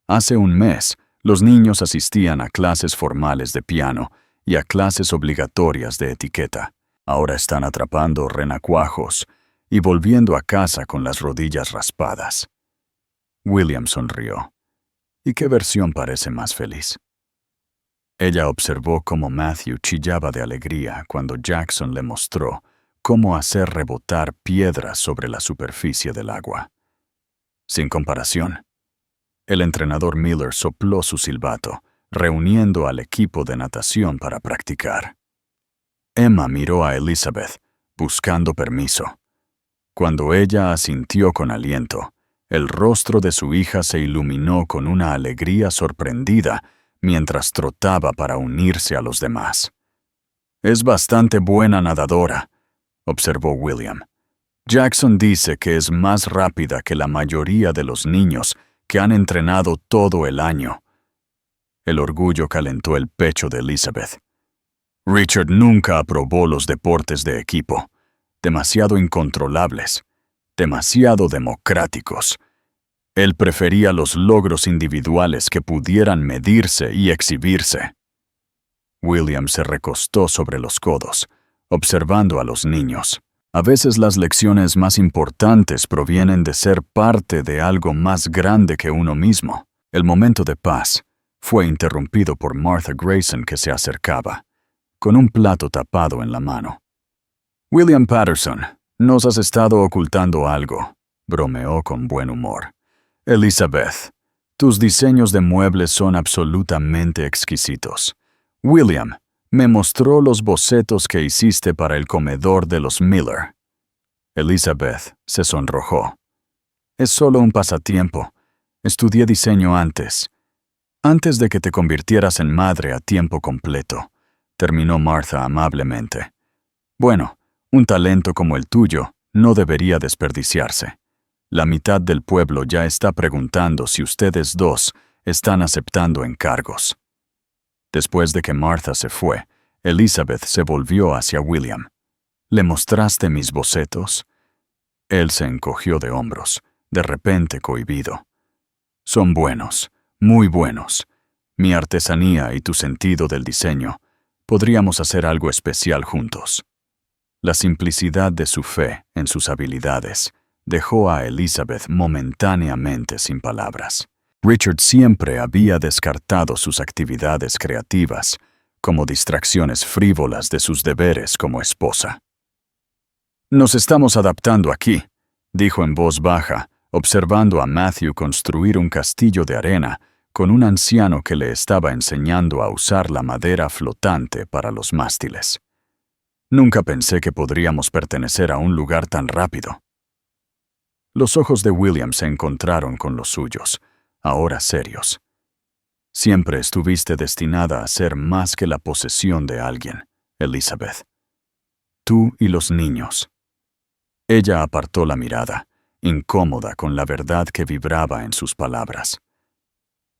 Hace un mes, los niños asistían a clases formales de piano y a clases obligatorias de etiqueta. Ahora están atrapando renacuajos y volviendo a casa con las rodillas raspadas. William sonrió. ¿Y qué versión parece más feliz? Ella observó cómo Matthew chillaba de alegría cuando Jackson le mostró cómo hacer rebotar piedras sobre la superficie del agua. Sin comparación. El entrenador Miller sopló su silbato, reuniendo al equipo de natación para practicar. Emma miró a Elizabeth, buscando permiso. Cuando ella asintió con aliento, el rostro de su hija se iluminó con una alegría sorprendida mientras trotaba para unirse a los demás. «Es bastante buena nadadora», observó William. «Jackson dice que es más rápida que la mayoría de los niños que han entrenado todo el año». El orgullo calentó el pecho de Elizabeth. «Richard nunca aprobó los deportes de equipo. Demasiado incontrolables, demasiado democráticos. Él prefería los logros individuales que pudieran medirse y exhibirse». William se recostó sobre los codos, observando a los niños. A veces las lecciones más importantes provienen de ser parte de algo más grande que uno mismo. El momento de paz fue interrumpido por Martha Grayson, que se acercaba, con un plato tapado en la mano. «William Patterson, nos has estado ocultando algo», bromeó con buen humor. «Elizabeth, tus diseños de muebles son absolutamente exquisitos. William me mostró los bocetos que hiciste para el comedor de los Miller». Elizabeth se sonrojó. «Es solo un pasatiempo. Estudié diseño antes de que te convirtieras en madre a tiempo completo», terminó Martha amablemente. «Bueno, un talento como el tuyo no debería desperdiciarse. La mitad del pueblo ya está preguntando si ustedes dos están aceptando encargos». Después de que Martha se fue, Elizabeth se volvió hacia William. «¿Le mostraste mis bocetos?» Él se encogió de hombros, de repente cohibido. «Son buenos, muy buenos. Mi artesanía y tu sentido del diseño. Podríamos hacer algo especial juntos». La simplicidad de su fe en sus habilidades dejó a Elizabeth momentáneamente sin palabras. Richard siempre había descartado sus actividades creativas como distracciones frívolas de sus deberes como esposa. «Nos estamos adaptando aquí», dijo en voz baja, observando a Matthew construir un castillo de arena con un anciano que le estaba enseñando a usar la madera flotante para los mástiles. «Nunca pensé que podríamos pertenecer a un lugar tan rápido». Los ojos de William se encontraron con los suyos, ahora serios. «Siempre estuviste destinada a ser más que la posesión de alguien, Elizabeth. Tú y los niños». Ella apartó la mirada, incómoda con la verdad que vibraba en sus palabras.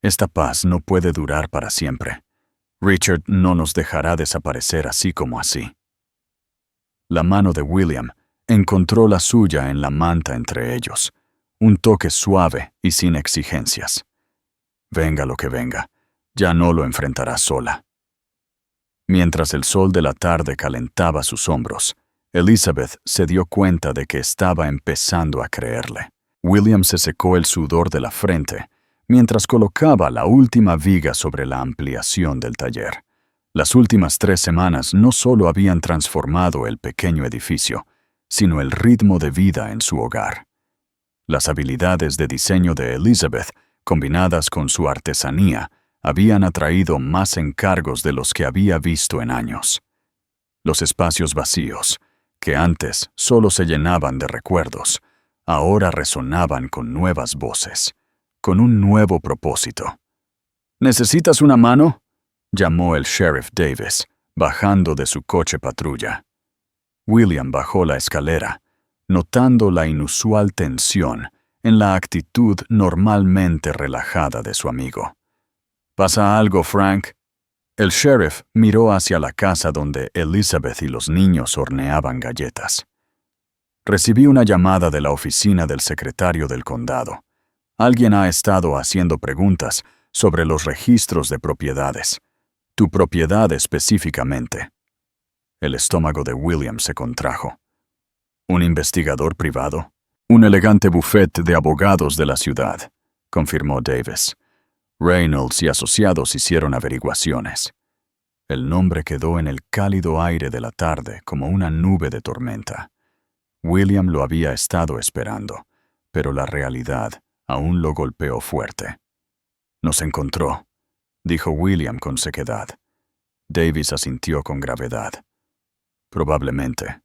«Esta paz no puede durar para siempre. Richard no nos dejará desaparecer así como así». La mano de William encontró la suya en la manta entre ellos, un toque suave y sin exigencias. «Venga lo que venga, ya no lo enfrentarás sola». Mientras el sol de la tarde calentaba sus hombros, Elizabeth se dio cuenta de que estaba empezando a creerle. William se secó el sudor de la frente mientras colocaba la última viga sobre la ampliación del taller. Las últimas 3 semanas no solo habían transformado el pequeño edificio, sino el ritmo de vida en su hogar. Las habilidades de diseño de Elizabeth, combinadas con su artesanía, habían atraído más encargos de los que había visto en años. Los espacios vacíos, que antes solo se llenaban de recuerdos, ahora resonaban con nuevas voces, con un nuevo propósito. «¿Necesitas una mano?», llamó el sheriff Davis, bajando de su coche patrulla. William bajó la escalera, notando la inusual tensión en la actitud normalmente relajada de su amigo. «¿Pasa algo, Frank?». El sheriff miró hacia la casa donde Elizabeth y los niños horneaban galletas. «Recibí una llamada de la oficina del secretario del condado. Alguien ha estado haciendo preguntas sobre los registros de propiedades. Tu propiedad específicamente». El estómago de William se contrajo. «¿Un investigador privado?». «Un elegante bufete de abogados de la ciudad», confirmó Davis. «Reynolds y asociados hicieron averiguaciones». El nombre quedó en el cálido aire de la tarde como una nube de tormenta. William lo había estado esperando, pero la realidad aún lo golpeó fuerte. «Nos encontró», dijo William con sequedad. Davis asintió con gravedad. «Probablemente,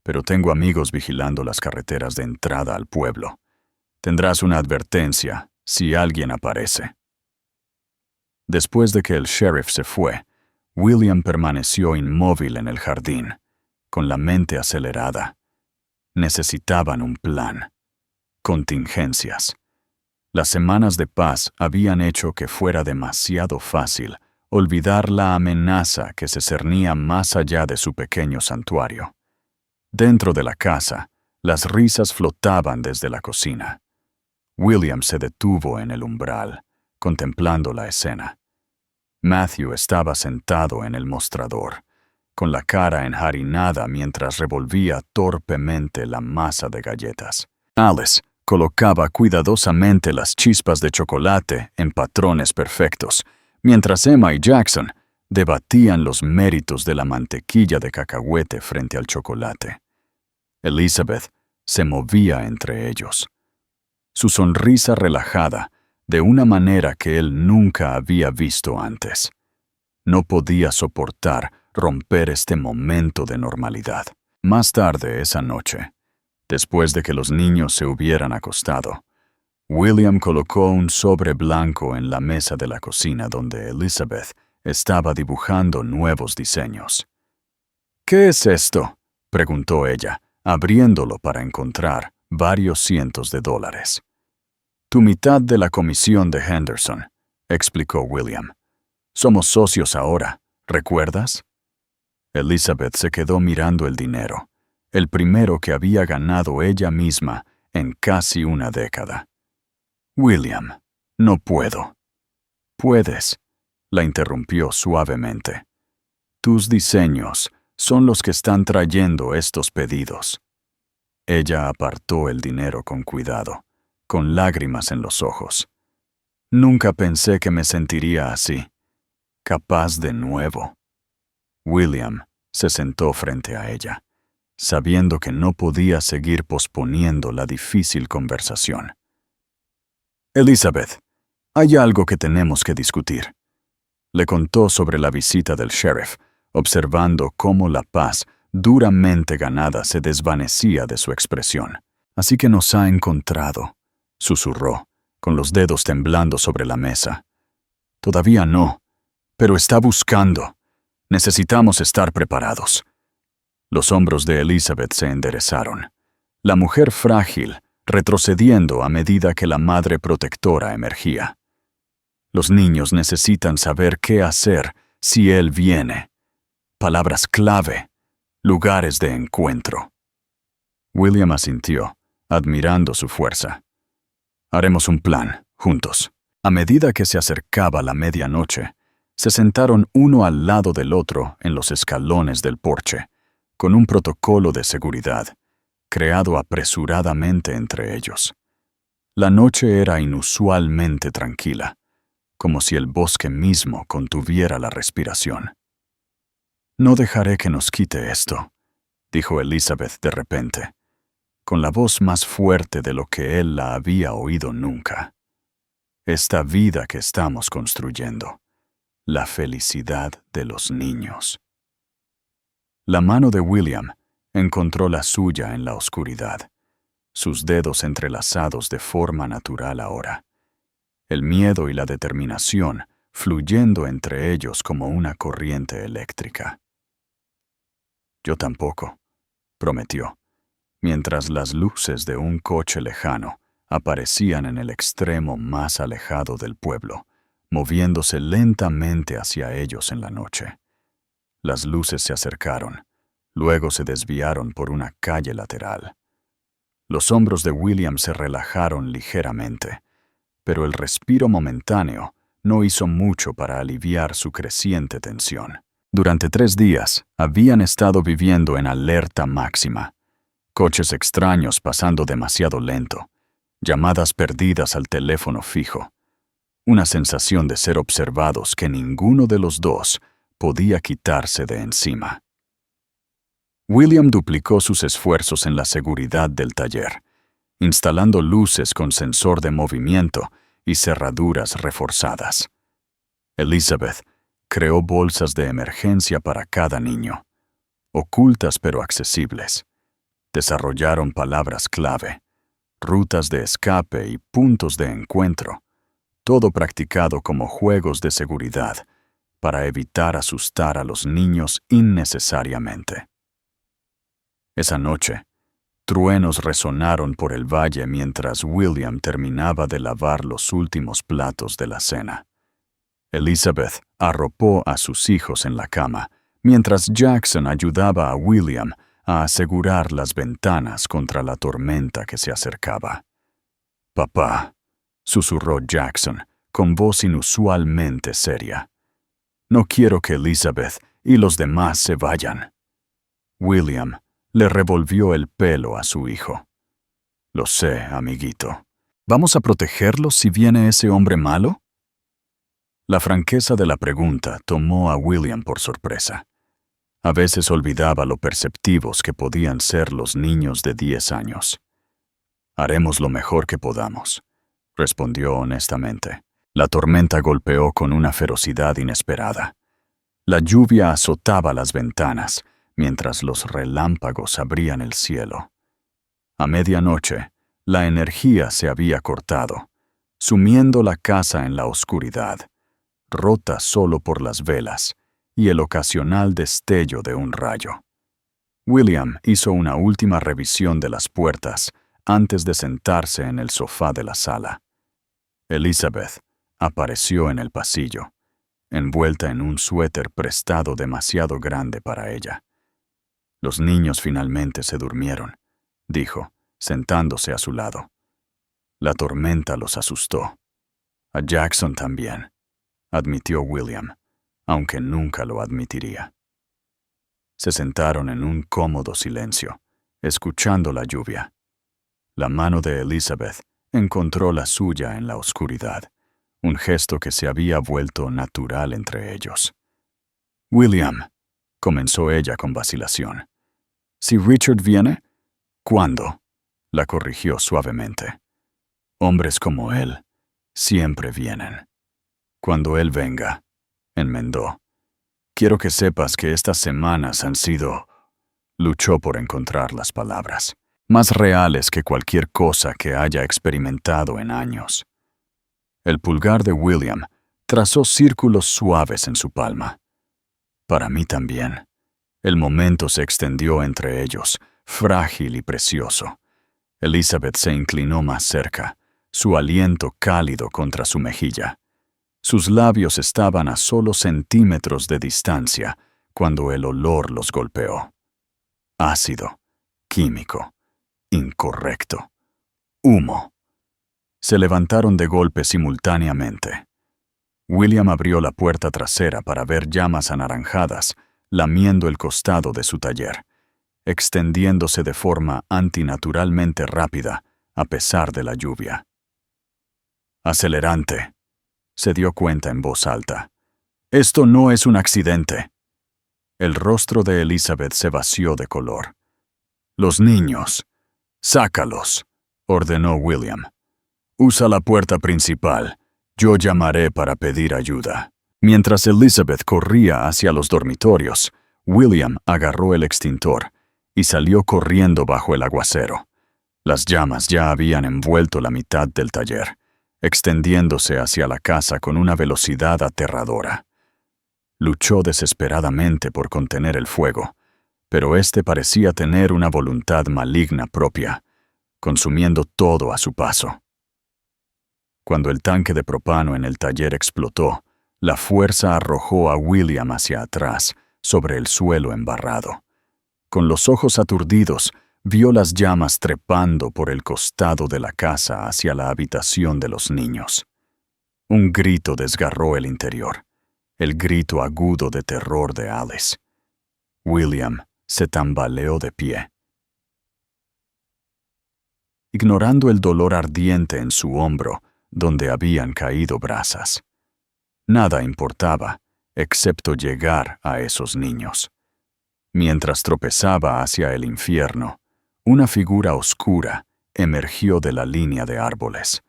pero tengo amigos vigilando las carreteras de entrada al pueblo. Tendrás una advertencia si alguien aparece». Después de que el sheriff se fue, William permaneció inmóvil en el jardín, con la mente acelerada. Necesitaban un plan. Contingencias. Las semanas de paz habían hecho que fuera demasiado fácil olvidar la amenaza que se cernía más allá de su pequeño santuario. Dentro de la casa, las risas flotaban desde la cocina. William se detuvo en el umbral, contemplando la escena. Matthew estaba sentado en el mostrador, con la cara enharinada mientras revolvía torpemente la masa de galletas. Alice colocaba cuidadosamente las chispas de chocolate en patrones perfectos, mientras Emma y Jackson debatían los méritos de la mantequilla de cacahuete frente al chocolate. Elizabeth se movía entre ellos. Su sonrisa relajada, de una manera que él nunca había visto antes. No podía soportar romper este momento de normalidad. Más tarde esa noche, después de que los niños se hubieran acostado, William colocó un sobre blanco en la mesa de la cocina donde Elizabeth estaba dibujando nuevos diseños. «¿Qué es esto?», preguntó ella, abriéndolo para encontrar varios cientos de dólares. «Tu mitad de la comisión de Henderson», explicó William. «Somos socios ahora, ¿recuerdas?». Elizabeth se quedó mirando el dinero, el primero que había ganado ella misma en casi una década. «William, no puedo». «Puedes», la interrumpió suavemente. «Tus diseños son los que están trayendo estos pedidos». Ella apartó el dinero con cuidado, con lágrimas en los ojos. Nunca pensé que me sentiría así, capaz de nuevo. William se sentó frente a ella, sabiendo que no podía seguir posponiendo la difícil conversación. Elizabeth, hay algo que tenemos que discutir. Le contó sobre la visita del sheriff, observando cómo la paz duramente ganada se desvanecía de su expresión. Así que nos ha encontrado, susurró, con los dedos temblando sobre la mesa. Todavía no, pero está buscando. Necesitamos estar preparados. Los hombros de Elizabeth se enderezaron. La mujer frágil, retrocediendo a medida que la madre protectora emergía. Los niños necesitan saber qué hacer si él viene. Palabras clave, lugares de encuentro. William asintió, admirando su fuerza. Haremos un plan, juntos. A medida que se acercaba la medianoche, se sentaron uno al lado del otro en los escalones del porche, con un protocolo de seguridad, creado apresuradamente entre ellos. La noche era inusualmente tranquila, como si el bosque mismo contuviera la respiración. «No dejaré que nos quite esto», dijo Elizabeth de repente, con la voz más fuerte de lo que él la había oído nunca. «Esta vida que estamos construyendo, la felicidad de los niños». La mano de William encontró la suya en la oscuridad, sus dedos entrelazados de forma natural ahora, el miedo y la determinación fluyendo entre ellos como una corriente eléctrica. «Yo tampoco», prometió, mientras las luces de un coche lejano aparecían en el extremo más alejado del pueblo, moviéndose lentamente hacia ellos en la noche. Las luces se acercaron, luego se desviaron por una calle lateral. Los hombros de William se relajaron ligeramente, pero el respiro momentáneo no hizo mucho para aliviar su creciente tensión. Durante 3 días habían estado viviendo en alerta máxima. Coches extraños pasando demasiado lento, llamadas perdidas al teléfono fijo, una sensación de ser observados que ninguno de los dos podía quitarse de encima. William duplicó sus esfuerzos en la seguridad del taller, instalando luces con sensor de movimiento y cerraduras reforzadas. Elizabeth creó bolsas de emergencia para cada niño, ocultas pero accesibles. Desarrollaron palabras clave, rutas de escape y puntos de encuentro, todo practicado como juegos de seguridad para evitar asustar a los niños innecesariamente. Esa noche, truenos resonaron por el valle mientras William terminaba de lavar los últimos platos de la cena. Elizabeth arropó a sus hijos en la cama, mientras Jackson ayudaba a William a asegurar las ventanas contra la tormenta que se acercaba. «Papá», susurró Jackson, con voz inusualmente seria. «No quiero que Elizabeth y los demás se vayan». William le revolvió el pelo a su hijo. «Lo sé, amiguito. ¿Vamos a protegerlos si viene ese hombre malo?» La franqueza de la pregunta tomó a William por sorpresa. A veces olvidaba lo perceptivos que podían ser los niños de 10 años. «Haremos lo mejor que podamos», respondió honestamente. La tormenta golpeó con una ferocidad inesperada. La lluvia azotaba las ventanas, mientras los relámpagos abrían el cielo. A medianoche, la energía se había cortado, sumiendo la casa en la oscuridad, rota solo por las velas y el ocasional destello de un rayo. William hizo una última revisión de las puertas antes de sentarse en el sofá de la sala. Elizabeth apareció en el pasillo, envuelta en un suéter prestado demasiado grande para ella. «Los niños finalmente se durmieron», dijo, sentándose a su lado. «La tormenta los asustó. A Jackson también», admitió William, aunque nunca lo admitiría. Se sentaron en un cómodo silencio, escuchando la lluvia. La mano de Elizabeth encontró la suya en la oscuridad, un gesto que se había vuelto natural entre ellos. «William», comenzó ella con vacilación. «Si Richard viene, ¿cuándo?», la corrigió suavemente. «Hombres como él siempre vienen. Cuando él venga», enmendó. «Quiero que sepas que estas semanas han sido…», luchó por encontrar las palabras, «más reales que cualquier cosa que haya experimentado en años». El pulgar de William trazó círculos suaves en su palma. «Para mí también». El momento se extendió entre ellos, frágil y precioso. Elizabeth se inclinó más cerca, su aliento cálido contra su mejilla. Sus labios estaban a solo centímetros de distancia cuando el olor los golpeó. Ácido, químico, incorrecto, humo. Se levantaron de golpe simultáneamente. William abrió la puerta trasera para ver llamas anaranjadas lamiendo el costado de su taller, extendiéndose de forma antinaturalmente rápida a pesar de la lluvia. «Acelerante», se dio cuenta en voz alta. «Esto no es un accidente». El rostro de Elizabeth se vació de color. «Los niños. Sácalos», ordenó William. «Usa la puerta principal. Yo llamaré para pedir ayuda». Mientras Elizabeth corría hacia los dormitorios, William agarró el extintor y salió corriendo bajo el aguacero. Las llamas ya habían envuelto la mitad del taller, extendiéndose hacia la casa con una velocidad aterradora. Luchó desesperadamente por contener el fuego, pero este parecía tener una voluntad maligna propia, consumiendo todo a su paso. Cuando el tanque de propano en el taller explotó, la fuerza arrojó a William hacia atrás, sobre el suelo embarrado. Con los ojos aturdidos, vio las llamas trepando por el costado de la casa hacia la habitación de los niños. Un grito desgarró el interior, el grito agudo de terror de Alice. William se tambaleó de pie. Ignorando el dolor ardiente en su hombro, donde habían caído brasas. Nada importaba, excepto llegar a esos niños. Mientras tropezaba hacia el infierno, una figura oscura emergió de la línea de árboles,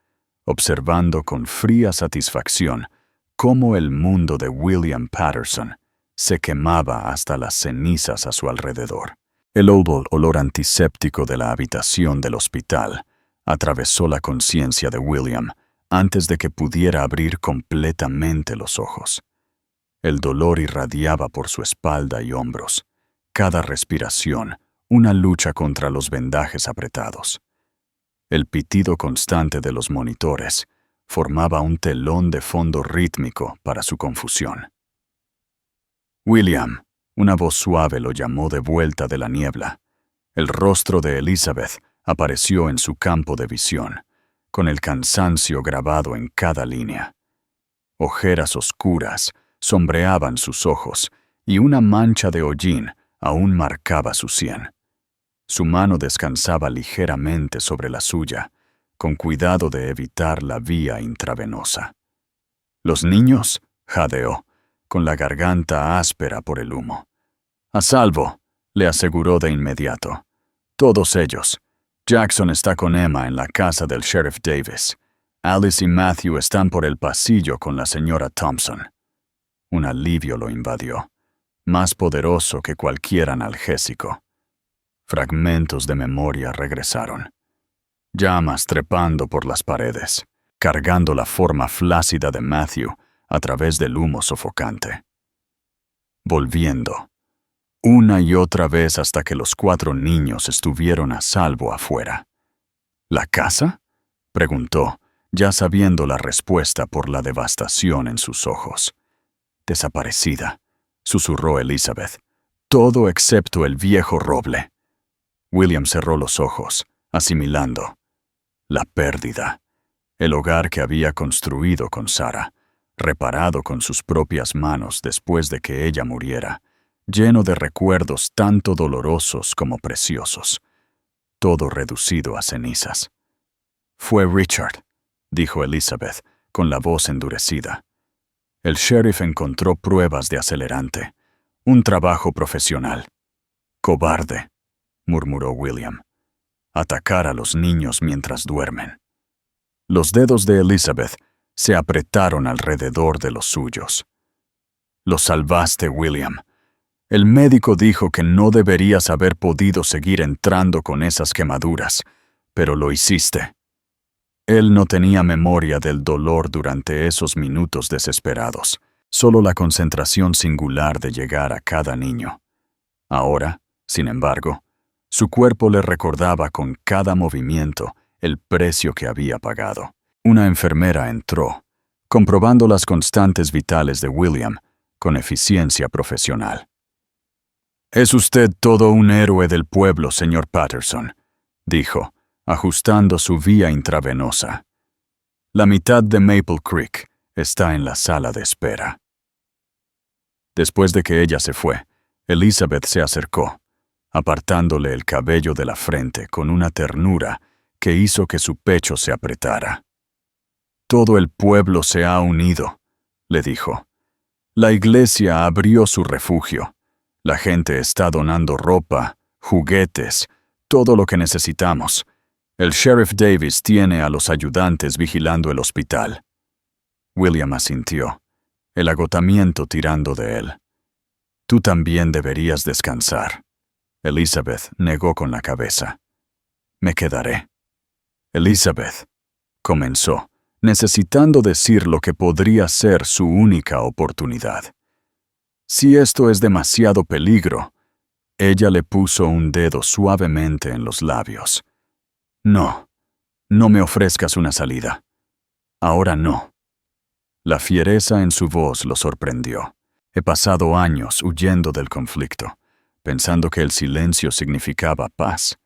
observando con fría satisfacción cómo el mundo de William Patterson se quemaba hasta las cenizas a su alrededor. El olor antiséptico de la habitación del hospital atravesó la conciencia de William antes de que pudiera abrir completamente los ojos. El dolor irradiaba por su espalda y hombros, cada respiración una lucha contra los vendajes apretados. El pitido constante de los monitores formaba un telón de fondo rítmico para su confusión. «William», una voz suave lo llamó de vuelta de la niebla. El rostro de Elizabeth apareció en su campo de visión, con el cansancio grabado en cada línea. Ojeras oscuras sombreaban sus ojos y una mancha de hollín aún marcaba su sien. Su mano descansaba ligeramente sobre la suya, con cuidado de evitar la vía intravenosa. «¿Los niños?», jadeó, con la garganta áspera por el humo. «A salvo», le aseguró de inmediato. «Todos ellos. Jackson está con Emma en la casa del Sheriff Davis. Alice y Matthew están por el pasillo con la señora Thompson». Un alivio lo invadió, más poderoso que cualquier analgésico. Fragmentos de memoria regresaron. Llamas trepando por las paredes, cargando la forma flácida de Matthew a través del humo sofocante. Volviendo, una y otra vez hasta que los 4 niños estuvieron a salvo afuera. «¿La casa?», preguntó, ya sabiendo la respuesta por la devastación en sus ojos. «Desaparecida», susurró Elizabeth. «Todo excepto el viejo roble». William cerró los ojos, asimilando. La pérdida. El hogar que había construido con Sarah, reparado con sus propias manos después de que ella muriera, lleno de recuerdos tanto dolorosos como preciosos. Todo reducido a cenizas. «Fue Richard», dijo Elizabeth, con la voz endurecida. El sheriff encontró pruebas de acelerante. Un trabajo profesional. Cobarde, murmuró William. Atacar a los niños mientras duermen. Los dedos de Elizabeth se apretaron alrededor de los suyos. Lo salvaste, William. El médico dijo que no deberías haber podido seguir entrando con esas quemaduras, pero lo hiciste. Él no tenía memoria del dolor durante esos minutos desesperados, solo la concentración singular de llegar a cada niño. Ahora, sin embargo, su cuerpo le recordaba con cada movimiento el precio que había pagado. Una enfermera entró, comprobando las constantes vitales de William con eficiencia profesional. «Es usted todo un héroe del pueblo, señor Patterson», dijo, ajustando su vía intravenosa. «La mitad de Maple Creek está en la sala de espera». Después de que ella se fue, Elizabeth se acercó, apartándole el cabello de la frente con una ternura que hizo que su pecho se apretara. «Todo el pueblo se ha unido», le dijo. «La iglesia abrió su refugio. La gente está donando ropa, juguetes, todo lo que necesitamos. El sheriff Davis tiene a los ayudantes vigilando el hospital». William asintió, el agotamiento tirando de él. «Tú también deberías descansar». Elizabeth negó con la cabeza. «Me quedaré». «Elizabeth», comenzó, necesitando decir lo que podría ser su única oportunidad. «Si esto es demasiado peligro», ella le puso un dedo suavemente en los labios. «No, no me ofrezcas una salida. Ahora no». La fiereza en su voz lo sorprendió. «He pasado años huyendo del conflicto, pensando que el silencio significaba paz»,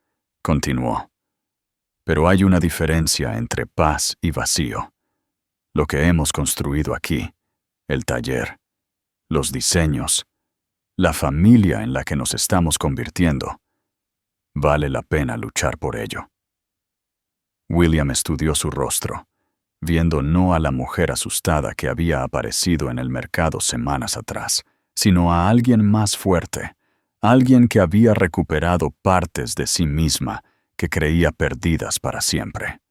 continuó. «Pero hay una diferencia entre paz y vacío. Lo que hemos construido aquí, el taller, los diseños, la familia en la que nos estamos convirtiendo, vale la pena luchar por ello». William estudió su rostro, viendo no a la mujer asustada que había aparecido en el mercado semanas atrás, sino a alguien más fuerte, alguien que había recuperado partes de sí misma que creía perdidas para siempre.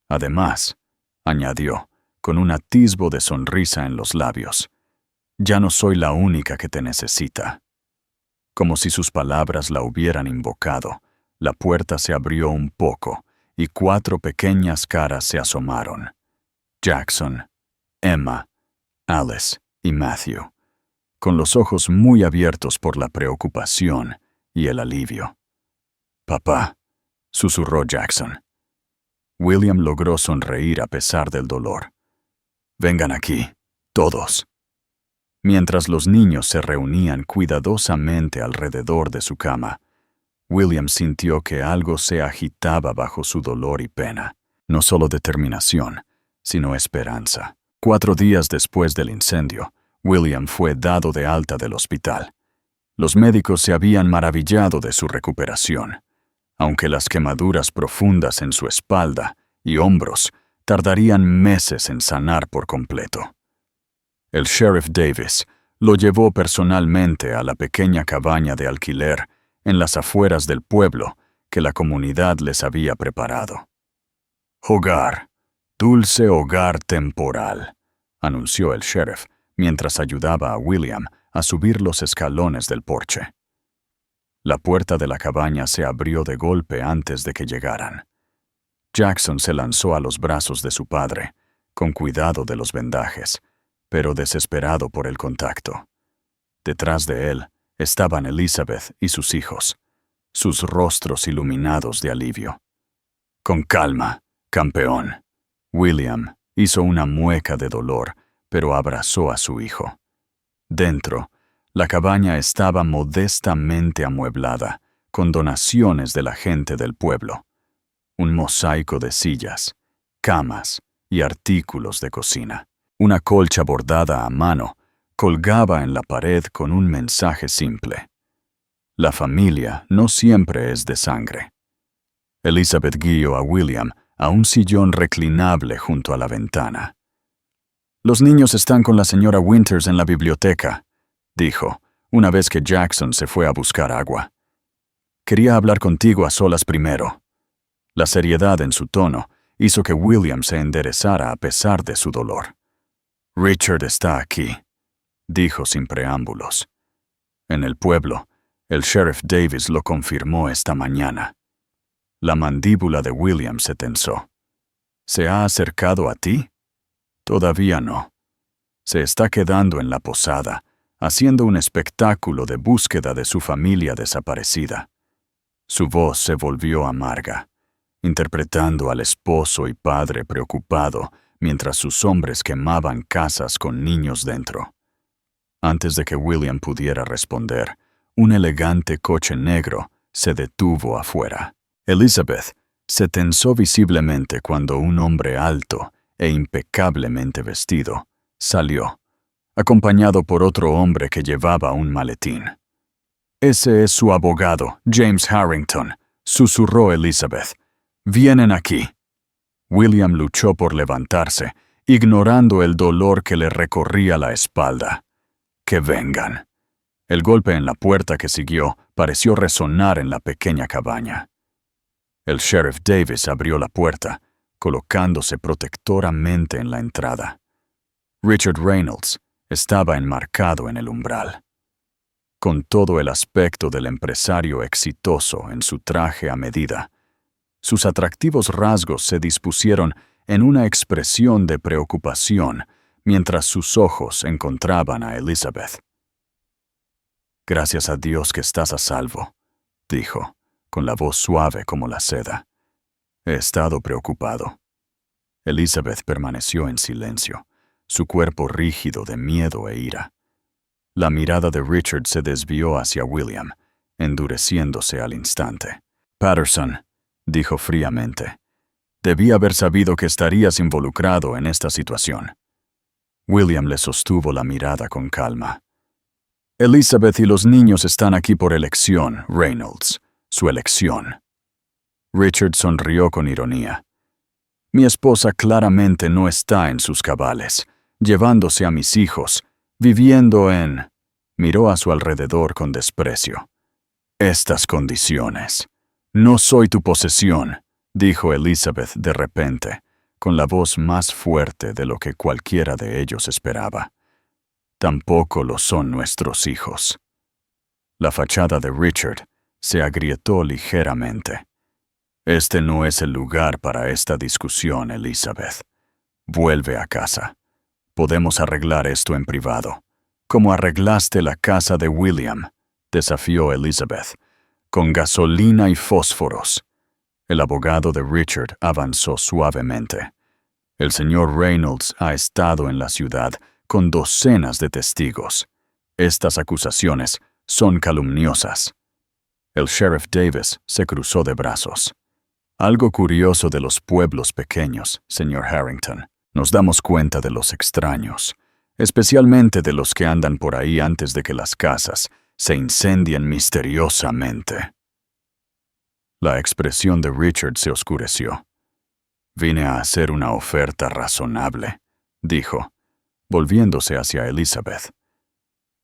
Además, añadió, con un atisbo de sonrisa en los labios, «Ya no soy la única que te necesita». Como si sus palabras la hubieran invocado, la puerta se abrió un poco y 4 pequeñas caras se asomaron. Jackson, Emma, Alice y Matthew, con los ojos muy abiertos por la preocupación y el alivio. «Papá», susurró Jackson. William logró sonreír a pesar del dolor. «Vengan aquí, todos». Mientras los niños se reunían cuidadosamente alrededor de su cama, William sintió que algo se agitaba bajo su dolor y pena. No solo determinación, sino esperanza. 4 días después del incendio, William fue dado de alta del hospital. Los médicos se habían maravillado de su recuperación, aunque las quemaduras profundas en su espalda y hombros tardarían meses en sanar por completo. El sheriff Davis lo llevó personalmente a la pequeña cabaña de alquiler en las afueras del pueblo que la comunidad les había preparado. «Hogar, dulce hogar temporal», anunció el sheriff mientras ayudaba a William a subir los escalones del porche. La puerta de la cabaña se abrió de golpe antes de que llegaran. Jackson se lanzó a los brazos de su padre, con cuidado de los vendajes, pero desesperado por el contacto. Detrás de él estaban Elizabeth y sus hijos, sus rostros iluminados de alivio. «Con calma, campeón». William hizo una mueca de dolor, pero abrazó a su hijo. Dentro, la cabaña estaba modestamente amueblada, con donaciones de la gente del pueblo. Un mosaico de sillas, camas y artículos de cocina. Una colcha bordada a mano colgaba en la pared con un mensaje simple: «La familia no siempre es de sangre». Elizabeth guió a William a un sillón reclinable junto a la ventana. Los niños están con la señora Winters en la biblioteca, dijo, una vez que Jackson se fue a buscar agua. Quería hablar contigo a solas primero. La seriedad en su tono hizo que William se enderezara a pesar de su dolor. Richard está aquí, dijo sin preámbulos. En el pueblo, el sheriff Davis lo confirmó esta mañana. La mandíbula de William se tensó. ¿Se ha acercado a ti? Todavía no. Se está quedando en la posada, haciendo un espectáculo de búsqueda de su familia desaparecida. Su voz se volvió amarga, interpretando al esposo y padre preocupado mientras sus hombres quemaban casas con niños dentro. Antes de que William pudiera responder, un elegante coche negro se detuvo afuera. Elizabeth se tensó visiblemente cuando un hombre alto e impecablemente vestido salió, acompañado por otro hombre que llevaba un maletín. «Ese es su abogado, James Harrington», susurró Elizabeth. «Vienen aquí». William luchó por levantarse, ignorando el dolor que le recorría la espalda. «Que vengan». El golpe en la puerta que siguió pareció resonar en la pequeña cabaña. El sheriff Davis abrió la puerta, colocándose protectoramente en la entrada. Richard Reynolds estaba enmarcado en el umbral. Con todo el aspecto del empresario exitoso en su traje a medida, sus atractivos rasgos se dispusieron en una expresión de preocupación mientras sus ojos encontraban a Elizabeth. «Gracias a Dios que estás a salvo», dijo, con la voz suave como la seda. «He estado preocupado». Elizabeth permaneció en silencio, su cuerpo rígido de miedo e ira. La mirada de Richard se desvió hacia William, endureciéndose al instante. «Patterson», dijo fríamente, «debí haber sabido que estarías involucrado en esta situación». William le sostuvo la mirada con calma. «Elizabeth y los niños están aquí por elección, Reynolds, su elección». Richard sonrió con ironía. «Mi esposa claramente no está en sus cabales, llevándose a mis hijos, viviendo en...» Miró a su alrededor con desprecio. «Estas condiciones. No soy tu posesión», dijo Elizabeth de repente, con la voz más fuerte de lo que cualquiera de ellos esperaba. «Tampoco lo son nuestros hijos». La fachada de Richard se agrietó ligeramente. «Este no es el lugar para esta discusión, Elizabeth. Vuelve a casa. Podemos arreglar esto en privado. Como arreglaste la casa de William», desafió Elizabeth, «con gasolina y fósforos». El abogado de Richard avanzó suavemente. «El señor Reynolds ha estado en la ciudad con docenas de testigos. Estas acusaciones son calumniosas». El sheriff Davis se cruzó de brazos. «Algo curioso de los pueblos pequeños, señor Harrington. Nos damos cuenta de los extraños, especialmente de los que andan por ahí antes de que las casas se incendien misteriosamente». La expresión de Richard se oscureció. «Vine a hacer una oferta razonable», dijo, volviéndose hacia Elizabeth.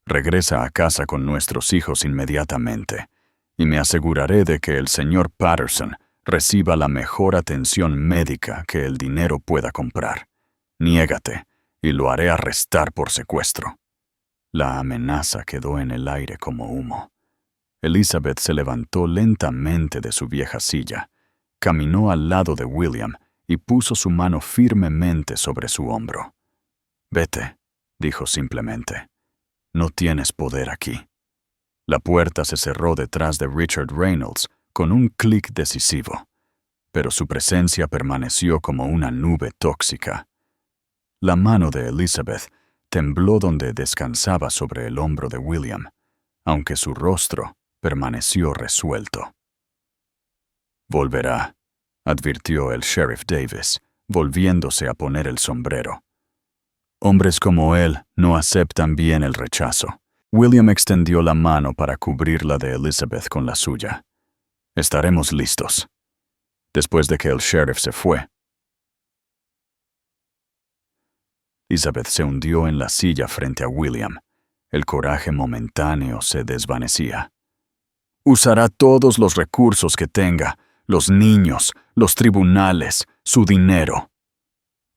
«Regresa a casa con nuestros hijos inmediatamente, y me aseguraré de que el señor Patterson reciba la mejor atención médica que el dinero pueda comprar. Niégate, y lo haré arrestar por secuestro». La amenaza quedó en el aire como humo. Elizabeth se levantó lentamente de su vieja silla, caminó al lado de William y puso su mano firmemente sobre su hombro. «Vete», dijo simplemente. «No tienes poder aquí». La puerta se cerró detrás de Richard Reynolds con un clic decisivo, pero su presencia permaneció como una nube tóxica. La mano de Elizabeth tembló donde descansaba sobre el hombro de William, aunque su rostro permaneció resuelto. «Volverá», advirtió el sheriff Davis, volviéndose a poner el sombrero. «Hombres como él no aceptan bien el rechazo». William extendió la mano para cubrir la de Elizabeth con la suya. «Estaremos listos». Después de que el sheriff se fue, Elizabeth se hundió en la silla frente a William. El coraje momentáneo se desvanecía. Usará todos los recursos que tenga, los niños, los tribunales, su dinero.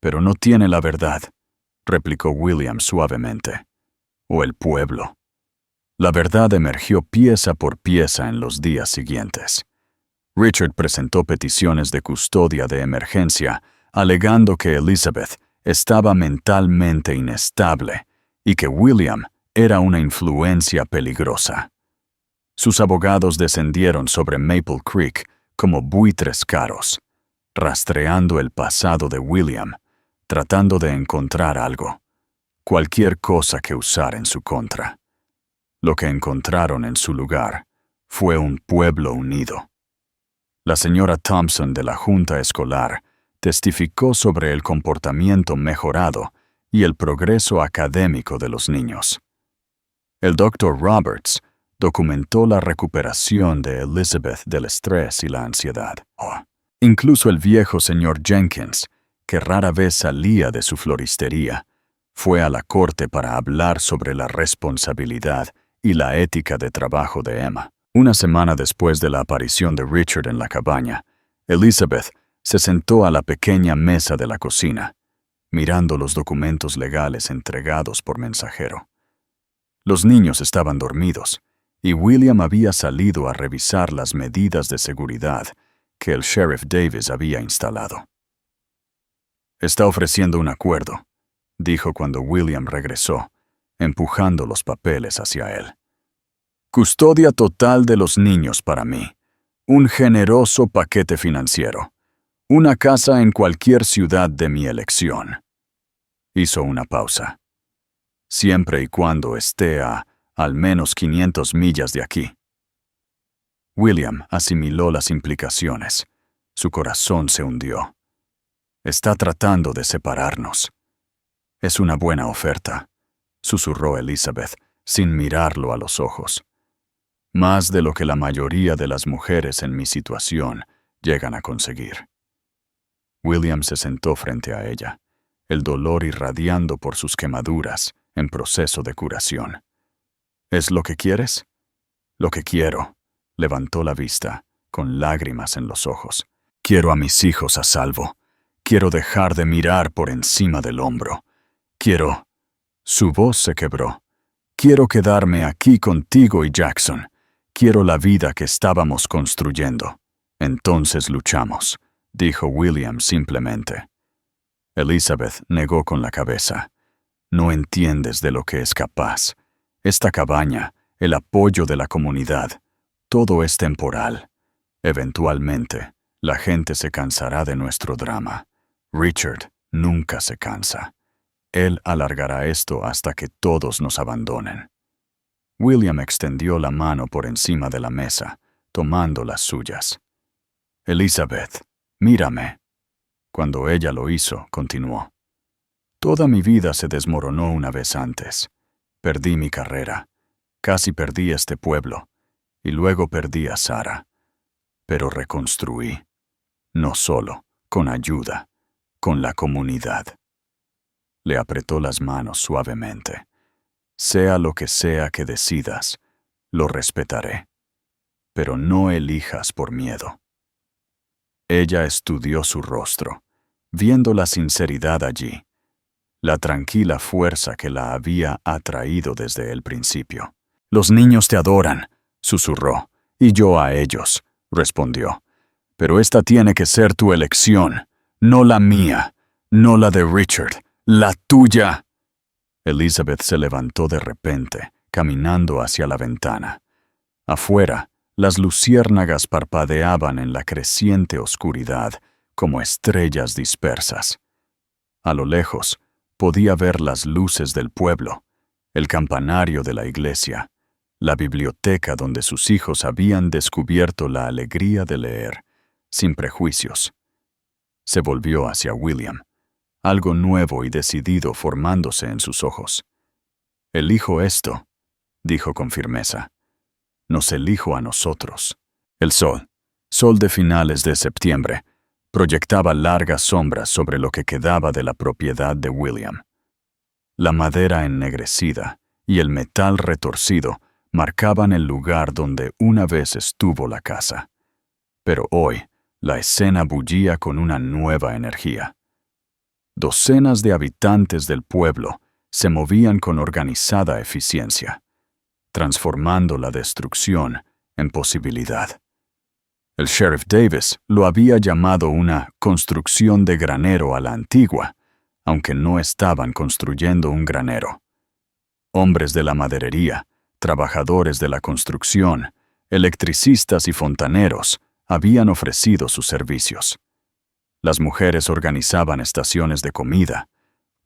Pero no tiene la verdad, replicó William suavemente. O el pueblo. La verdad emergió pieza por pieza en los días siguientes. Richard presentó peticiones de custodia de emergencia, alegando que Elizabeth estaba mentalmente inestable y que William era una influencia peligrosa. Sus abogados descendieron sobre Maple Creek como buitres caros, rastreando el pasado de William, tratando de encontrar algo, cualquier cosa que usar en su contra. Lo que encontraron en su lugar fue un pueblo unido. La señora Thompson de la Junta Escolar testificó sobre el comportamiento mejorado y el progreso académico de los niños. El Dr. Roberts documentó la recuperación de Elizabeth del estrés y la ansiedad. Incluso el viejo señor Jenkins, que rara vez salía de su floristería, fue a la corte para hablar sobre la responsabilidad y la ética de trabajo de Emma. Una semana después de la aparición de Richard en la cabaña, Elizabeth se sentó a la pequeña mesa de la cocina, mirando los documentos legales entregados por mensajero. Los niños estaban dormidos, y William había salido a revisar las medidas de seguridad que el sheriff Davis había instalado. «Está ofreciendo un acuerdo», dijo cuando William regresó, empujando los papeles hacia él. «Custodia total de los niños para mí. Un generoso paquete financiero. Una casa en cualquier ciudad de mi elección». Hizo una pausa. «Siempre y cuando esté a al menos 500 millas de aquí». William asimiló las implicaciones. Su corazón se hundió. «Está tratando de separarnos». «Es una buena oferta», susurró Elizabeth, sin mirarlo a los ojos. «Más de lo que la mayoría de las mujeres en mi situación llegan a conseguir». William se sentó frente a ella, el dolor irradiando por sus quemaduras, en proceso de curación. «¿Es lo que quieres?» «Lo que quiero», levantó la vista, con lágrimas en los ojos. «Quiero a mis hijos a salvo. Quiero dejar de mirar por encima del hombro. Quiero...» Su voz se quebró. «Quiero quedarme aquí contigo y Jackson. Quiero la vida que estábamos construyendo». «Entonces luchamos», dijo William simplemente. Elizabeth negó con la cabeza. «No entiendes de lo que es capaz. Esta cabaña, el apoyo de la comunidad, todo es temporal. Eventualmente, la gente se cansará de nuestro drama. Richard nunca se cansa. Él alargará esto hasta que todos nos abandonen». William extendió la mano por encima de la mesa, tomando las suyas. «Elizabeth, mírame». Cuando ella lo hizo, continuó. «Toda mi vida se desmoronó una vez antes. Perdí mi carrera. Casi perdí este pueblo. Y luego perdí a Sarah. Pero reconstruí. No solo, con ayuda, con la comunidad». Le apretó las manos suavemente. «Sea lo que sea que decidas, lo respetaré. Pero no elijas por miedo». Ella estudió su rostro, viendo la sinceridad allí, la tranquila fuerza que la había atraído desde el principio. «Los niños te adoran», susurró, «y yo a ellos», respondió. «Pero esta tiene que ser tu elección, no la mía, no la de Richard, la tuya». Elizabeth se levantó de repente, caminando hacia la ventana. Afuera, las luciérnagas parpadeaban en la creciente oscuridad como estrellas dispersas. A lo lejos, podía ver las luces del pueblo, el campanario de la iglesia, la biblioteca donde sus hijos habían descubierto la alegría de leer, sin prejuicios. Se volvió hacia William, algo nuevo y decidido formándose en sus ojos. «Elijo esto», dijo con firmeza. «Nos elijo a nosotros». El sol de finales de septiembre, proyectaba largas sombras sobre lo que quedaba de la propiedad de William. La madera ennegrecida y el metal retorcido marcaban el lugar donde una vez estuvo la casa. Pero hoy, la escena bullía con una nueva energía. Docenas de habitantes del pueblo se movían con organizada eficiencia, transformando la destrucción en posibilidad. El sheriff Davis lo había llamado una construcción de granero a la antigua, aunque no estaban construyendo un granero. Hombres de la maderería, trabajadores de la construcción, electricistas y fontaneros habían ofrecido sus servicios. Las mujeres organizaban estaciones de comida,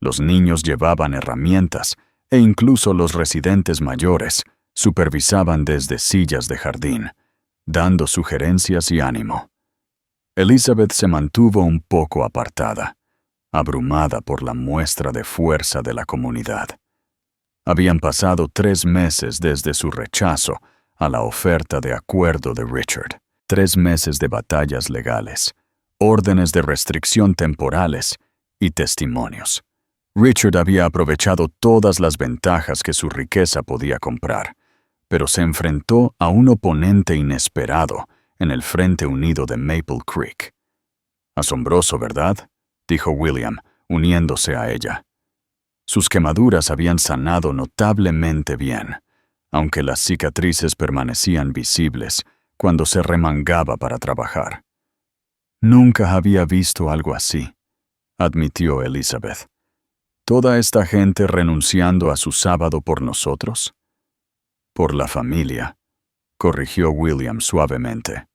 los niños llevaban herramientas e incluso los residentes mayores supervisaban desde sillas de jardín, dando sugerencias y ánimo. Elizabeth se mantuvo un poco apartada, abrumada por la muestra de fuerza de la comunidad. Habían pasado 3 meses desde su rechazo a la oferta de acuerdo de Richard. 3 meses de batallas legales, órdenes de restricción temporales y testimonios. Richard había aprovechado todas las ventajas que su riqueza podía comprar, pero se enfrentó a un oponente inesperado en el Frente Unido de Maple Creek. «Asombroso, ¿verdad?», dijo William, uniéndose a ella. Sus quemaduras habían sanado notablemente bien, aunque las cicatrices permanecían visibles cuando se remangaba para trabajar. «Nunca había visto algo así», admitió Elizabeth. «¿Toda esta gente renunciando a su sábado por nosotros?» «Por la familia», corrigió William suavemente.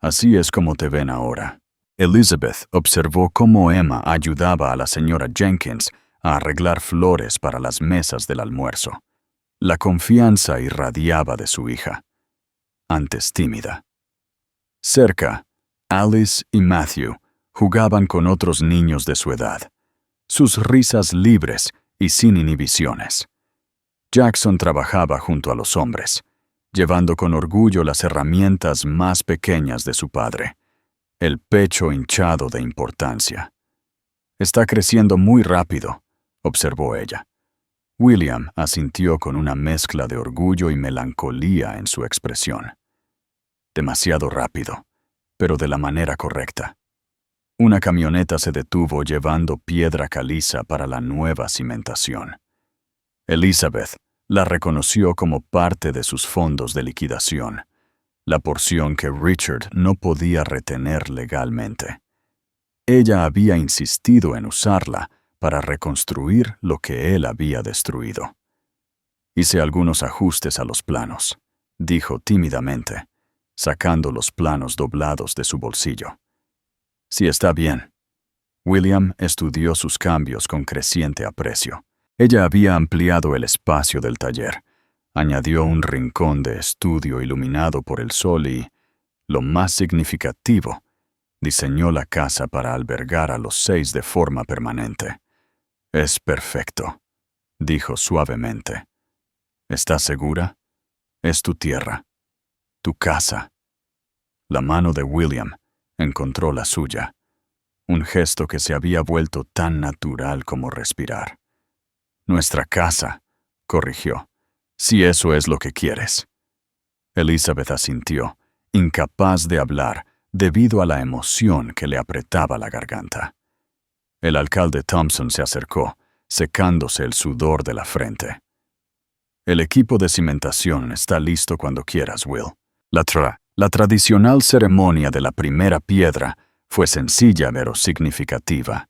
«Así es como te ven ahora». Elizabeth observó cómo Emma ayudaba a la señora Jenkins a arreglar flores para las mesas del almuerzo. La confianza irradiaba de su hija, antes tímida. Cerca, Alice y Matthew jugaban con otros niños de su edad, sus risas libres y sin inhibiciones. Jackson trabajaba junto a los hombres, llevando con orgullo las herramientas más pequeñas de su padre, el pecho hinchado de importancia. «Está creciendo muy rápido», observó ella. William asintió con una mezcla de orgullo y melancolía en su expresión. «Demasiado rápido, pero de la manera correcta». Una camioneta se detuvo llevando piedra caliza para la nueva cimentación. Elizabeth la reconoció como parte de sus fondos de liquidación, la porción que Richard no podía retener legalmente. Ella había insistido en usarla para reconstruir lo que él había destruido. «Hice algunos ajustes a los planos», dijo tímidamente, sacando los planos doblados de su bolsillo. «Sí, está bien». William estudió sus cambios con creciente aprecio. Ella había ampliado el espacio del taller, añadió un rincón de estudio iluminado por el sol y, lo más significativo, diseñó la casa para albergar a los 6 de forma permanente. «Es perfecto», dijo suavemente. «¿Estás segura? Es tu tierra, tu casa». La mano de William encontró la suya, un gesto que se había vuelto tan natural como respirar. «Nuestra casa», corrigió, «si eso es lo que quieres». Elizabeth asintió, incapaz de hablar debido a la emoción que le apretaba la garganta. El alcalde Thompson se acercó, secándose el sudor de la frente. «El equipo de cimentación está listo cuando quieras, Will». La tradicional ceremonia de la primera piedra fue sencilla pero significativa.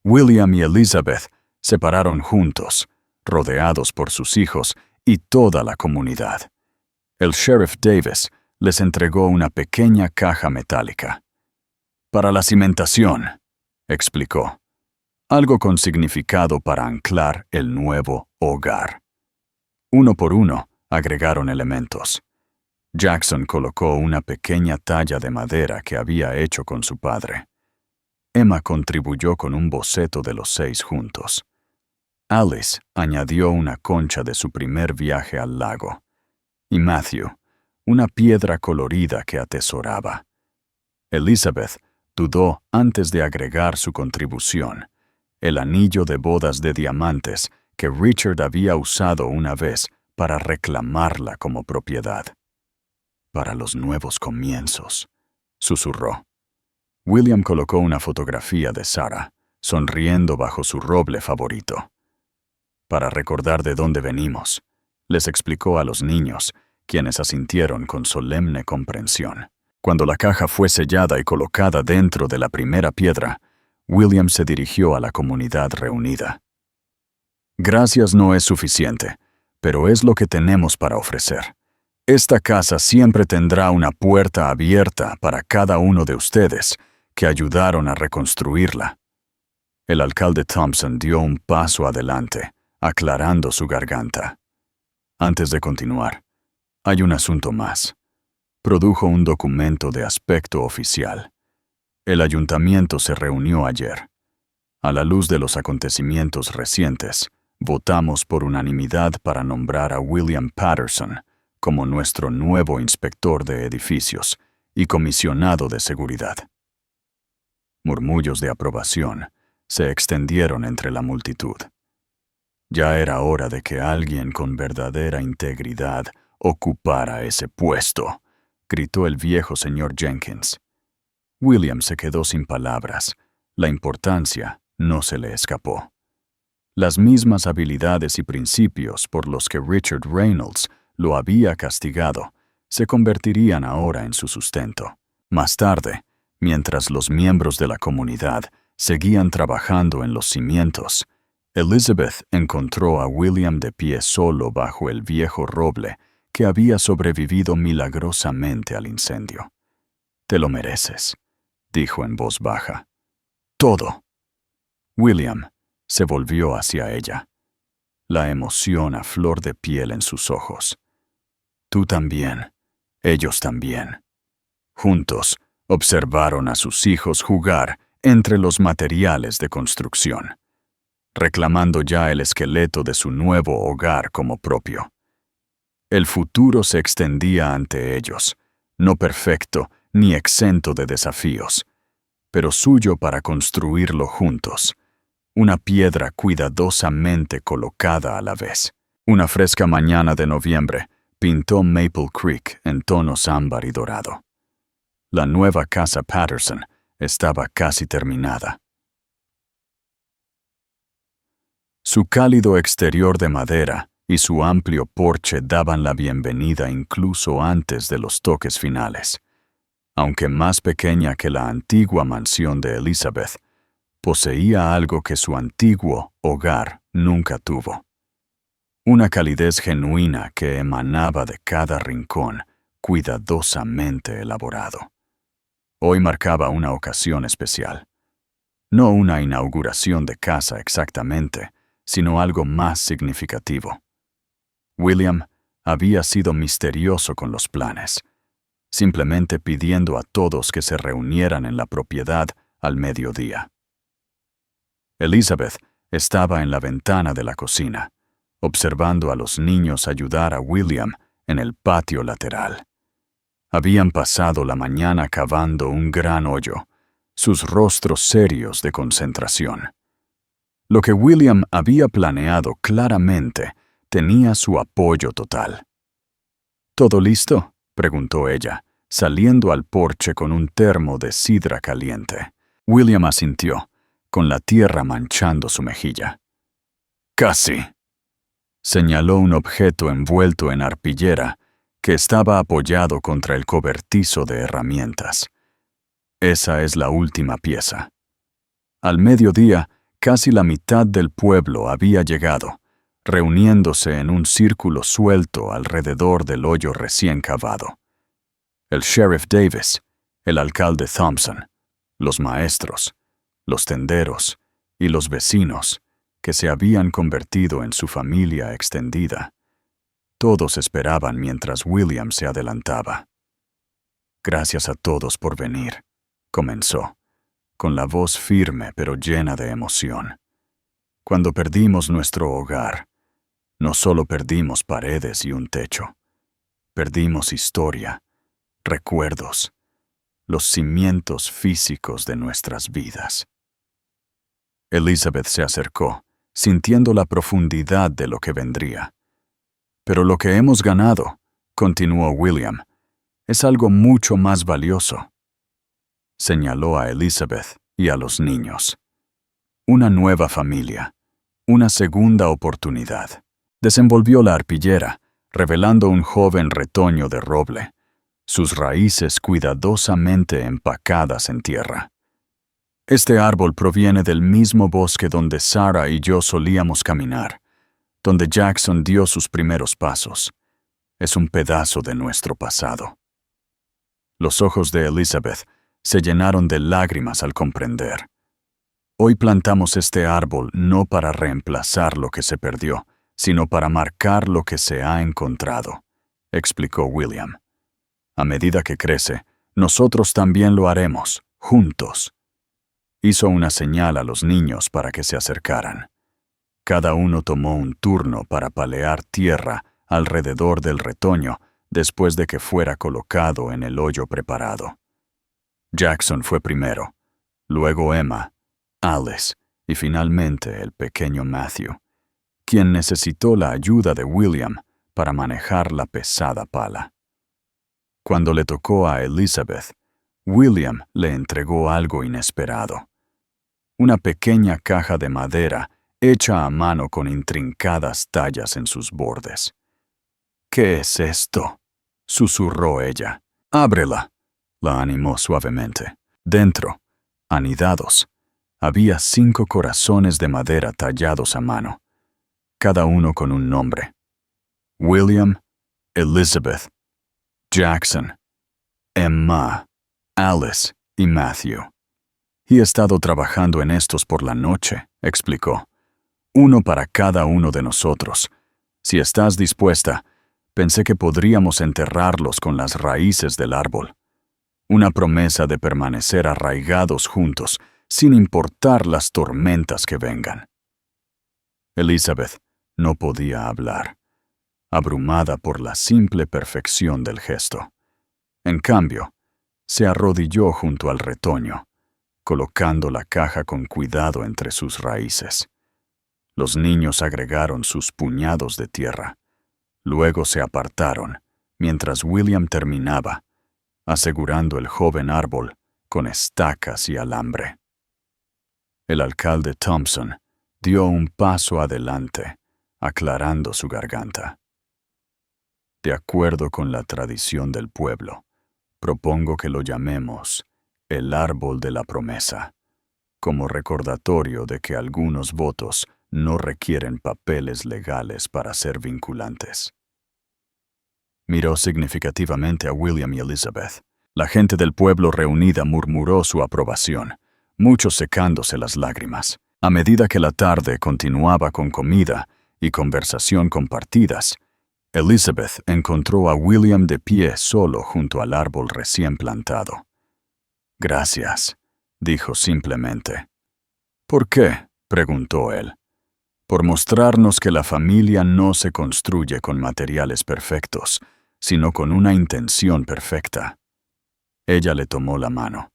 William y Elizabeth se pararon juntos, rodeados por sus hijos y toda la comunidad. El sheriff Davis les entregó una pequeña caja metálica. «Para la cimentación», explicó. «Algo con significado para anclar el nuevo hogar». Uno por uno agregaron elementos. Jackson colocó una pequeña talla de madera que había hecho con su padre. Emma contribuyó con un boceto de los 6 juntos. Alice añadió una concha de su primer viaje al lago. Y Matthew, una piedra colorida que atesoraba. Elizabeth dudó antes de agregar su contribución, el anillo de bodas de diamantes que Richard había usado una vez para reclamarla como propiedad. Para los nuevos comienzos, susurró. William colocó una fotografía de Sarah, sonriendo bajo su roble favorito. Para recordar de dónde venimos, les explicó a los niños, quienes asintieron con solemne comprensión. Cuando la caja fue sellada y colocada dentro de la primera piedra, William se dirigió a la comunidad reunida. Gracias no es suficiente, pero es lo que tenemos para ofrecer. Esta casa siempre tendrá una puerta abierta para cada uno de ustedes que ayudaron a reconstruirla. El alcalde Thompson dio un paso adelante, aclarando su garganta. Antes de continuar, hay un asunto más. Produjo un documento de aspecto oficial. El ayuntamiento se reunió ayer. A la luz de los acontecimientos recientes, votamos por unanimidad para nombrar a William Patterson como nuestro nuevo inspector de edificios y comisionado de seguridad. Murmullos de aprobación se extendieron entre la multitud. Ya era hora de que alguien con verdadera integridad ocupara ese puesto, gritó el viejo señor Jenkins. William se quedó sin palabras. La importancia no se le escapó. Las mismas habilidades y principios por los que Richard Reynolds lo había castigado se convertirían ahora en su sustento. Más tarde, mientras los miembros de la comunidad seguían trabajando en los cimientos, Elizabeth encontró a William de pie solo bajo el viejo roble que había sobrevivido milagrosamente al incendio. «Te lo mereces», dijo en voz baja. «Todo». William se volvió hacia ella, la emoción a flor de piel en sus ojos. «Tú también, ellos también». Juntos observaron a sus hijos jugar entre los materiales de construcción, reclamando ya el esqueleto de su nuevo hogar como propio. El futuro se extendía ante ellos, no perfecto ni exento de desafíos, pero suyo para construirlo juntos, una piedra cuidadosamente colocada a la vez. Una fresca mañana de noviembre pintó Maple Creek en tonos ámbar y dorado. La nueva casa Patterson estaba casi terminada. Su cálido exterior de madera y su amplio porche daban la bienvenida incluso antes de los toques finales. Aunque más pequeña que la antigua mansión de Elizabeth, poseía algo que su antiguo hogar nunca tuvo. Una calidez genuina que emanaba de cada rincón, cuidadosamente elaborado. Hoy marcaba una ocasión especial. No una inauguración de casa exactamente, sino algo más significativo. William había sido misterioso con los planes, simplemente pidiendo a todos que se reunieran en la propiedad al mediodía. Elizabeth estaba en la ventana de la cocina, observando a los niños ayudar a William en el patio lateral. Habían pasado la mañana cavando un gran hoyo, sus rostros serios de concentración. Lo que William había planeado claramente tenía su apoyo total. ¿Todo listo?, preguntó ella, saliendo al porche con un termo de sidra caliente. William asintió, con la tierra manchando su mejilla. «Casi», señaló un objeto envuelto en arpillera que estaba apoyado contra el cobertizo de herramientas. «Esa es la última pieza». Al mediodía, casi la mitad del pueblo había llegado, reuniéndose en un círculo suelto alrededor del hoyo recién cavado. El sheriff Davis, el alcalde Thompson, los maestros, los tenderos y los vecinos, que se habían convertido en su familia extendida. Todos esperaban mientras William se adelantaba. «Gracias a todos por venir», comenzó, con la voz firme pero llena de emoción. «Cuando perdimos nuestro hogar, no solo perdimos paredes y un techo, perdimos historia, recuerdos, los cimientos físicos de nuestras vidas». Elizabeth se acercó, sintiendo la profundidad de lo que vendría. Pero lo que hemos ganado, continuó William, es algo mucho más valioso. Señaló a Elizabeth y a los niños. Una nueva familia, una segunda oportunidad. Desenvolvió la arpillera, revelando un joven retoño de roble, sus raíces cuidadosamente empacadas en tierra. Este árbol proviene del mismo bosque donde Sarah y yo solíamos caminar, donde Jackson dio sus primeros pasos. Es un pedazo de nuestro pasado. Los ojos de Elizabeth se llenaron de lágrimas al comprender. Hoy plantamos este árbol no para reemplazar lo que se perdió, sino para marcar lo que se ha encontrado, explicó William. A medida que crece, nosotros también lo haremos, juntos. Hizo una señal a los niños para que se acercaran. Cada uno tomó un turno para palear tierra alrededor del retoño después de que fuera colocado en el hoyo preparado. Jackson fue primero, luego Emma, Alice y finalmente el pequeño Matthew, quien necesitó la ayuda de William para manejar la pesada pala. Cuando le tocó a Elizabeth, William le entregó algo inesperado. Una pequeña caja de madera hecha a mano con intrincadas tallas en sus bordes. «¿Qué es esto?», susurró ella. «Ábrela», la animó suavemente. Dentro, anidados, había 5 corazones de madera tallados a mano, cada uno con un nombre. William, Elizabeth, Jackson, Emma, Alice y Matthew. «He estado trabajando en estos por la noche», explicó. «Uno para cada uno de nosotros. Si estás dispuesta, pensé que podríamos enterrarlos con las raíces del árbol. Una promesa de permanecer arraigados juntos, sin importar las tormentas que vengan». Elizabeth no podía hablar, abrumada por la simple perfección del gesto. En cambio, se arrodilló junto al retoño, colocando la caja con cuidado entre sus raíces. Los niños agregaron sus puñados de tierra. Luego se apartaron, mientras William terminaba, asegurando el joven árbol con estacas y alambre. El alcalde Thompson dio un paso adelante, aclarando su garganta. «De acuerdo con la tradición del pueblo, propongo que lo llamemos el árbol de la promesa, como recordatorio de que algunos votos no requieren papeles legales para ser vinculantes». Miró significativamente a William y Elizabeth. La gente del pueblo reunida murmuró su aprobación, muchos secándose las lágrimas. A medida que la tarde continuaba con comida y conversación compartidas, Elizabeth encontró a William de pie solo junto al árbol recién plantado. «Gracias», dijo simplemente. «¿Por qué?», preguntó él. «Por mostrarnos que la familia no se construye con materiales perfectos, sino con una intención perfecta». Ella le tomó la mano.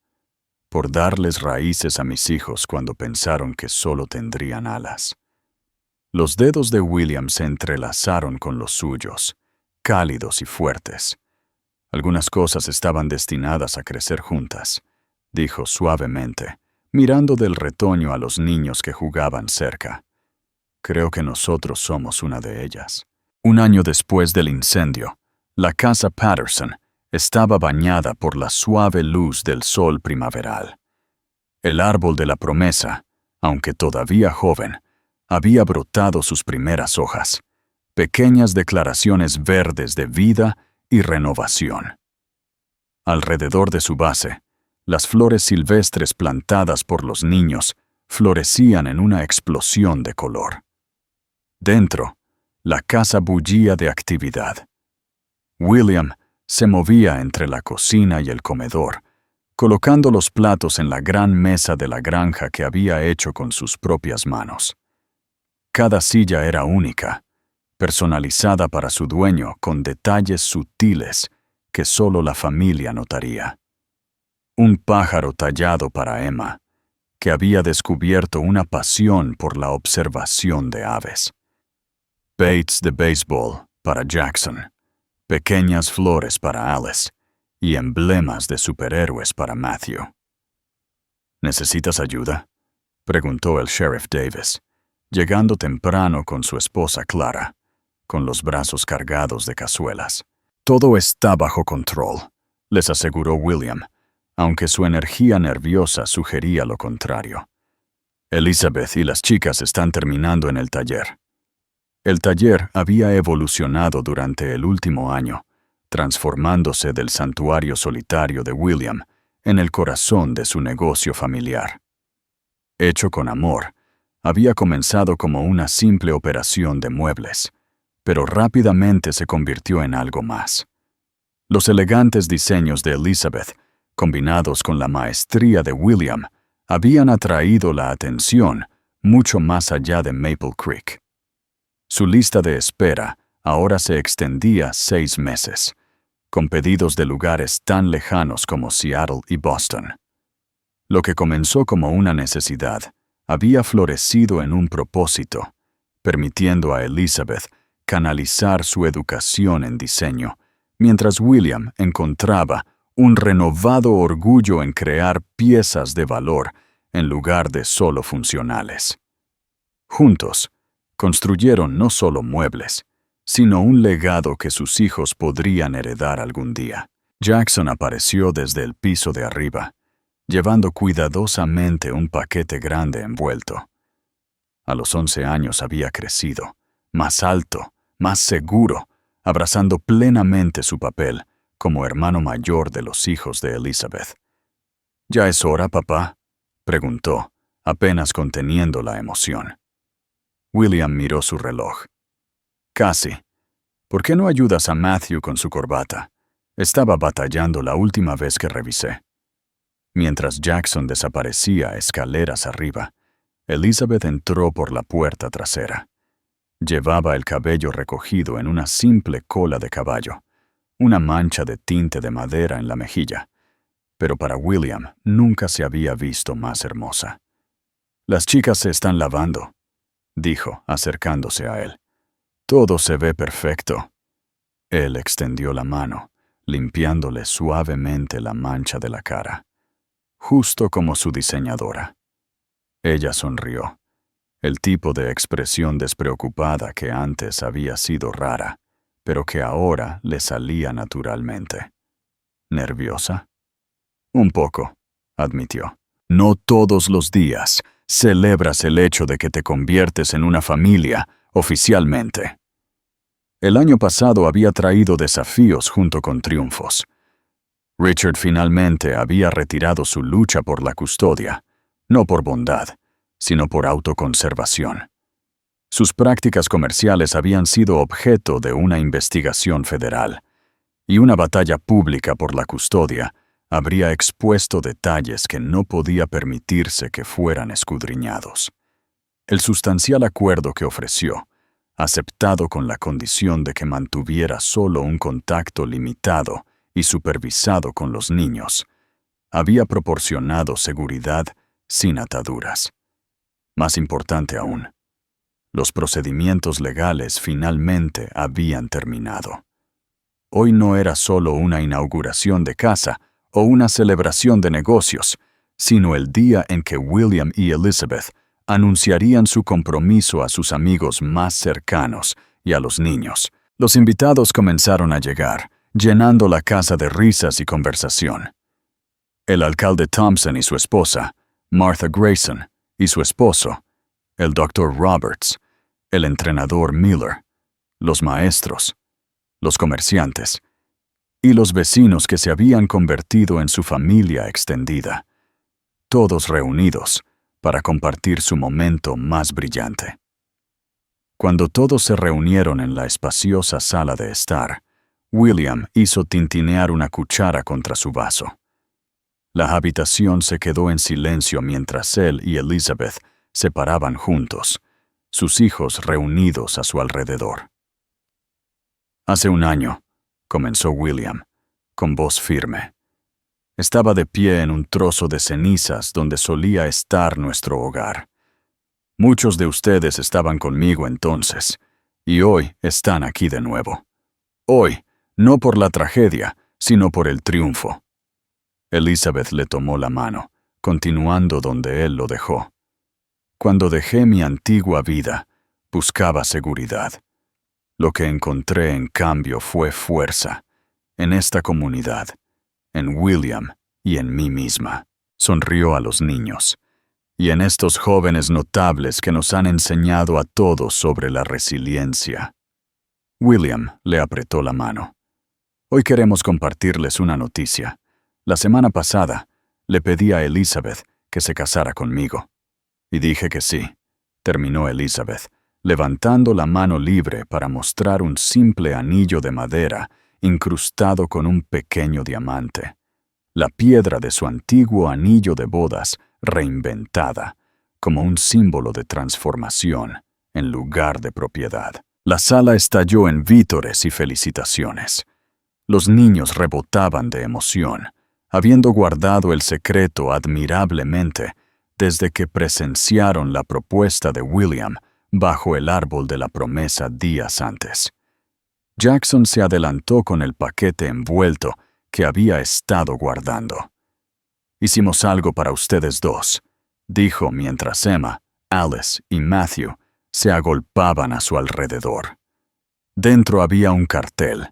«Por darles raíces a mis hijos cuando pensaron que solo tendrían alas». Los dedos de William se entrelazaron con los suyos, cálidos y fuertes. Algunas cosas estaban destinadas a crecer juntas, dijo suavemente, mirando del retoño a los niños que jugaban cerca. «Creo que nosotros somos una de ellas». Un año después del incendio, la casa Patterson estaba bañada por la suave luz del sol primaveral. El árbol de la promesa, aunque todavía joven, había brotado sus primeras hojas, pequeñas declaraciones verdes de vida y renovación. Alrededor de su base, las flores silvestres plantadas por los niños florecían en una explosión de color. Dentro, la casa bullía de actividad. William se movía entre la cocina y el comedor, colocando los platos en la gran mesa de la granja que había hecho con sus propias manos. Cada silla era única, personalizada para su dueño con detalles sutiles que solo la familia notaría. Un pájaro tallado para Emma, que había descubierto una pasión por la observación de aves. Baits de béisbol para Jackson, pequeñas flores para Alice y emblemas de superhéroes para Matthew. ¿Necesitas ayuda?, preguntó el sheriff Davis, llegando temprano con su esposa Clara, con los brazos cargados de cazuelas. Todo está bajo control, les aseguró William, aunque su energía nerviosa sugería lo contrario. Elizabeth y las chicas están terminando en el taller. El taller había evolucionado durante el último año, transformándose del santuario solitario de William en el corazón de su negocio familiar. Hecho con amor, había comenzado como una simple operación de muebles, pero rápidamente se convirtió en algo más. Los elegantes diseños de Elizabeth, combinados con la maestría de William, habían atraído la atención mucho más allá de Maple Creek. Su lista de espera ahora se extendía 6 meses, con pedidos de lugares tan lejanos como Seattle y Boston. Lo que comenzó como una necesidad había florecido en un propósito, permitiendo a Elizabeth canalizar su educación en diseño, mientras William encontraba un renovado orgullo en crear piezas de valor en lugar de solo funcionales. Juntos, construyeron no solo muebles, sino un legado que sus hijos podrían heredar algún día. Jackson apareció desde el piso de arriba, llevando cuidadosamente un paquete grande envuelto. A los 11 años había crecido, más alto, más seguro, abrazando plenamente su papel como hermano mayor de los hijos de Elizabeth. ¿Ya es hora, papá?, preguntó, apenas conteniendo la emoción. William miró su reloj. Casi. ¿Por qué no ayudas a Matthew con su corbata? Estaba batallando la última vez que revisé. Mientras Jackson desaparecía escaleras arriba, Elizabeth entró por la puerta trasera. Llevaba el cabello recogido en una simple cola de caballo, una mancha de tinte de madera en la mejilla, pero para William nunca se había visto más hermosa. «Las chicas se están lavando», dijo, acercándose a él. «Todo se ve perfecto». Él extendió la mano, limpiándole suavemente la mancha de la cara, justo como su diseñadora. Ella sonrió. El tipo de expresión despreocupada que antes había sido rara, pero que ahora le salía naturalmente. ¿Nerviosa? Un poco, admitió. No todos los días celebras el hecho de que te conviertes en una familia oficialmente. El año pasado había traído desafíos junto con triunfos. Richard finalmente había retirado su lucha por la custodia, no por bondad, sino por autoconservación. Sus prácticas comerciales habían sido objeto de una investigación federal, y una batalla pública por la custodia habría expuesto detalles que no podía permitirse que fueran escudriñados. El sustancial acuerdo que ofreció, aceptado con la condición de que mantuviera solo un contacto limitado y supervisado con los niños, había proporcionado seguridad sin ataduras. Más importante aún, los procedimientos legales finalmente habían terminado. Hoy no era solo una inauguración de casa o una celebración de negocios, sino el día en que William y Elizabeth anunciarían su compromiso a sus amigos más cercanos y a los niños. Los invitados comenzaron a llegar, llenando la casa de risas y conversación. El alcalde Thompson y su esposa, Martha Grayson, y su esposo, el Dr. Roberts, el entrenador Miller, los maestros, los comerciantes y los vecinos que se habían convertido en su familia extendida, todos reunidos para compartir su momento más brillante. Cuando todos se reunieron en la espaciosa sala de estar, William hizo tintinear una cuchara contra su vaso. La habitación se quedó en silencio mientras él y Elizabeth se paraban juntos, sus hijos reunidos a su alrededor. «Hace un año», comenzó William, con voz firme, Estaba de pie en un trozo de cenizas donde solía estar nuestro hogar. Muchos de ustedes estaban conmigo entonces, y hoy están aquí de nuevo. Hoy, no por la tragedia, sino por el triunfo. Elizabeth le tomó la mano, continuando donde él lo dejó. Cuando dejé mi antigua vida, buscaba seguridad. Lo que encontré, en cambio, fue fuerza, en esta comunidad, en William y en mí misma. Sonrió a los niños, y en estos jóvenes notables que nos han enseñado a todos sobre la resiliencia. William le apretó la mano. Hoy queremos compartirles una noticia. La semana pasada, le pedí a Elizabeth que se casara conmigo. Y dije que sí, terminó Elizabeth, levantando la mano libre para mostrar un simple anillo de madera incrustado con un pequeño diamante. La piedra de su antiguo anillo de bodas reinventada, como un símbolo de transformación en lugar de propiedad. La sala estalló en vítores y felicitaciones. Los niños rebotaban de emoción, habiendo guardado el secreto admirablemente desde que presenciaron la propuesta de William bajo el árbol de la promesa días antes. Jackson se adelantó con el paquete envuelto que había estado guardando. «Hicimos algo para ustedes dos», dijo mientras Emma, Alice y Matthew se agolpaban a su alrededor. Dentro había un cartel,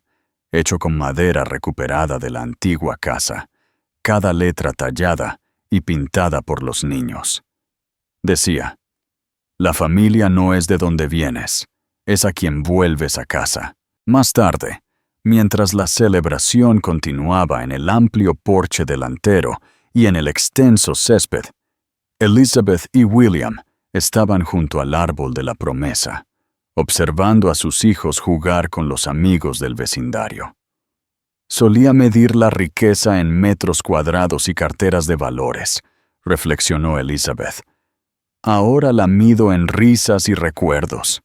hecho con madera recuperada de la antigua casa, cada letra tallada y pintada por los niños. Decía: «La familia no es de donde vienes, es a quien vuelves a casa». Más tarde, mientras la celebración continuaba en el amplio porche delantero y en el extenso césped, Elizabeth y William estaban junto al árbol de la promesa, observando a sus hijos jugar con los amigos del vecindario. «Solía medir la riqueza en metros cuadrados y carteras de valores», reflexionó Elizabeth. «Ahora la mido en risas y recuerdos».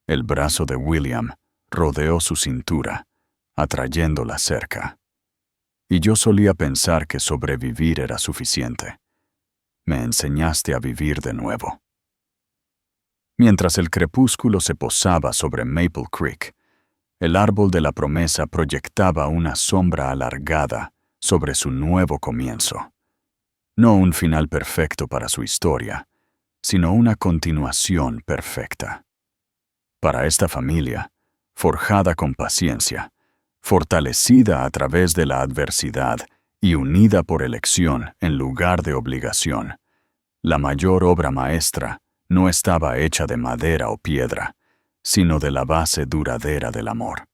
El brazo de William rodeó su cintura, atrayéndola cerca. «Y yo solía pensar que sobrevivir era suficiente. Me enseñaste a vivir de nuevo». Mientras el crepúsculo se posaba sobre Maple Creek, el árbol de la promesa proyectaba una sombra alargada sobre su nuevo comienzo. No un final perfecto para su historia, sino una continuación perfecta. Para esta familia, forjada con paciencia, fortalecida a través de la adversidad y unida por elección en lugar de obligación, la mayor obra maestra no estaba hecha de madera o piedra, sino de la base duradera del amor.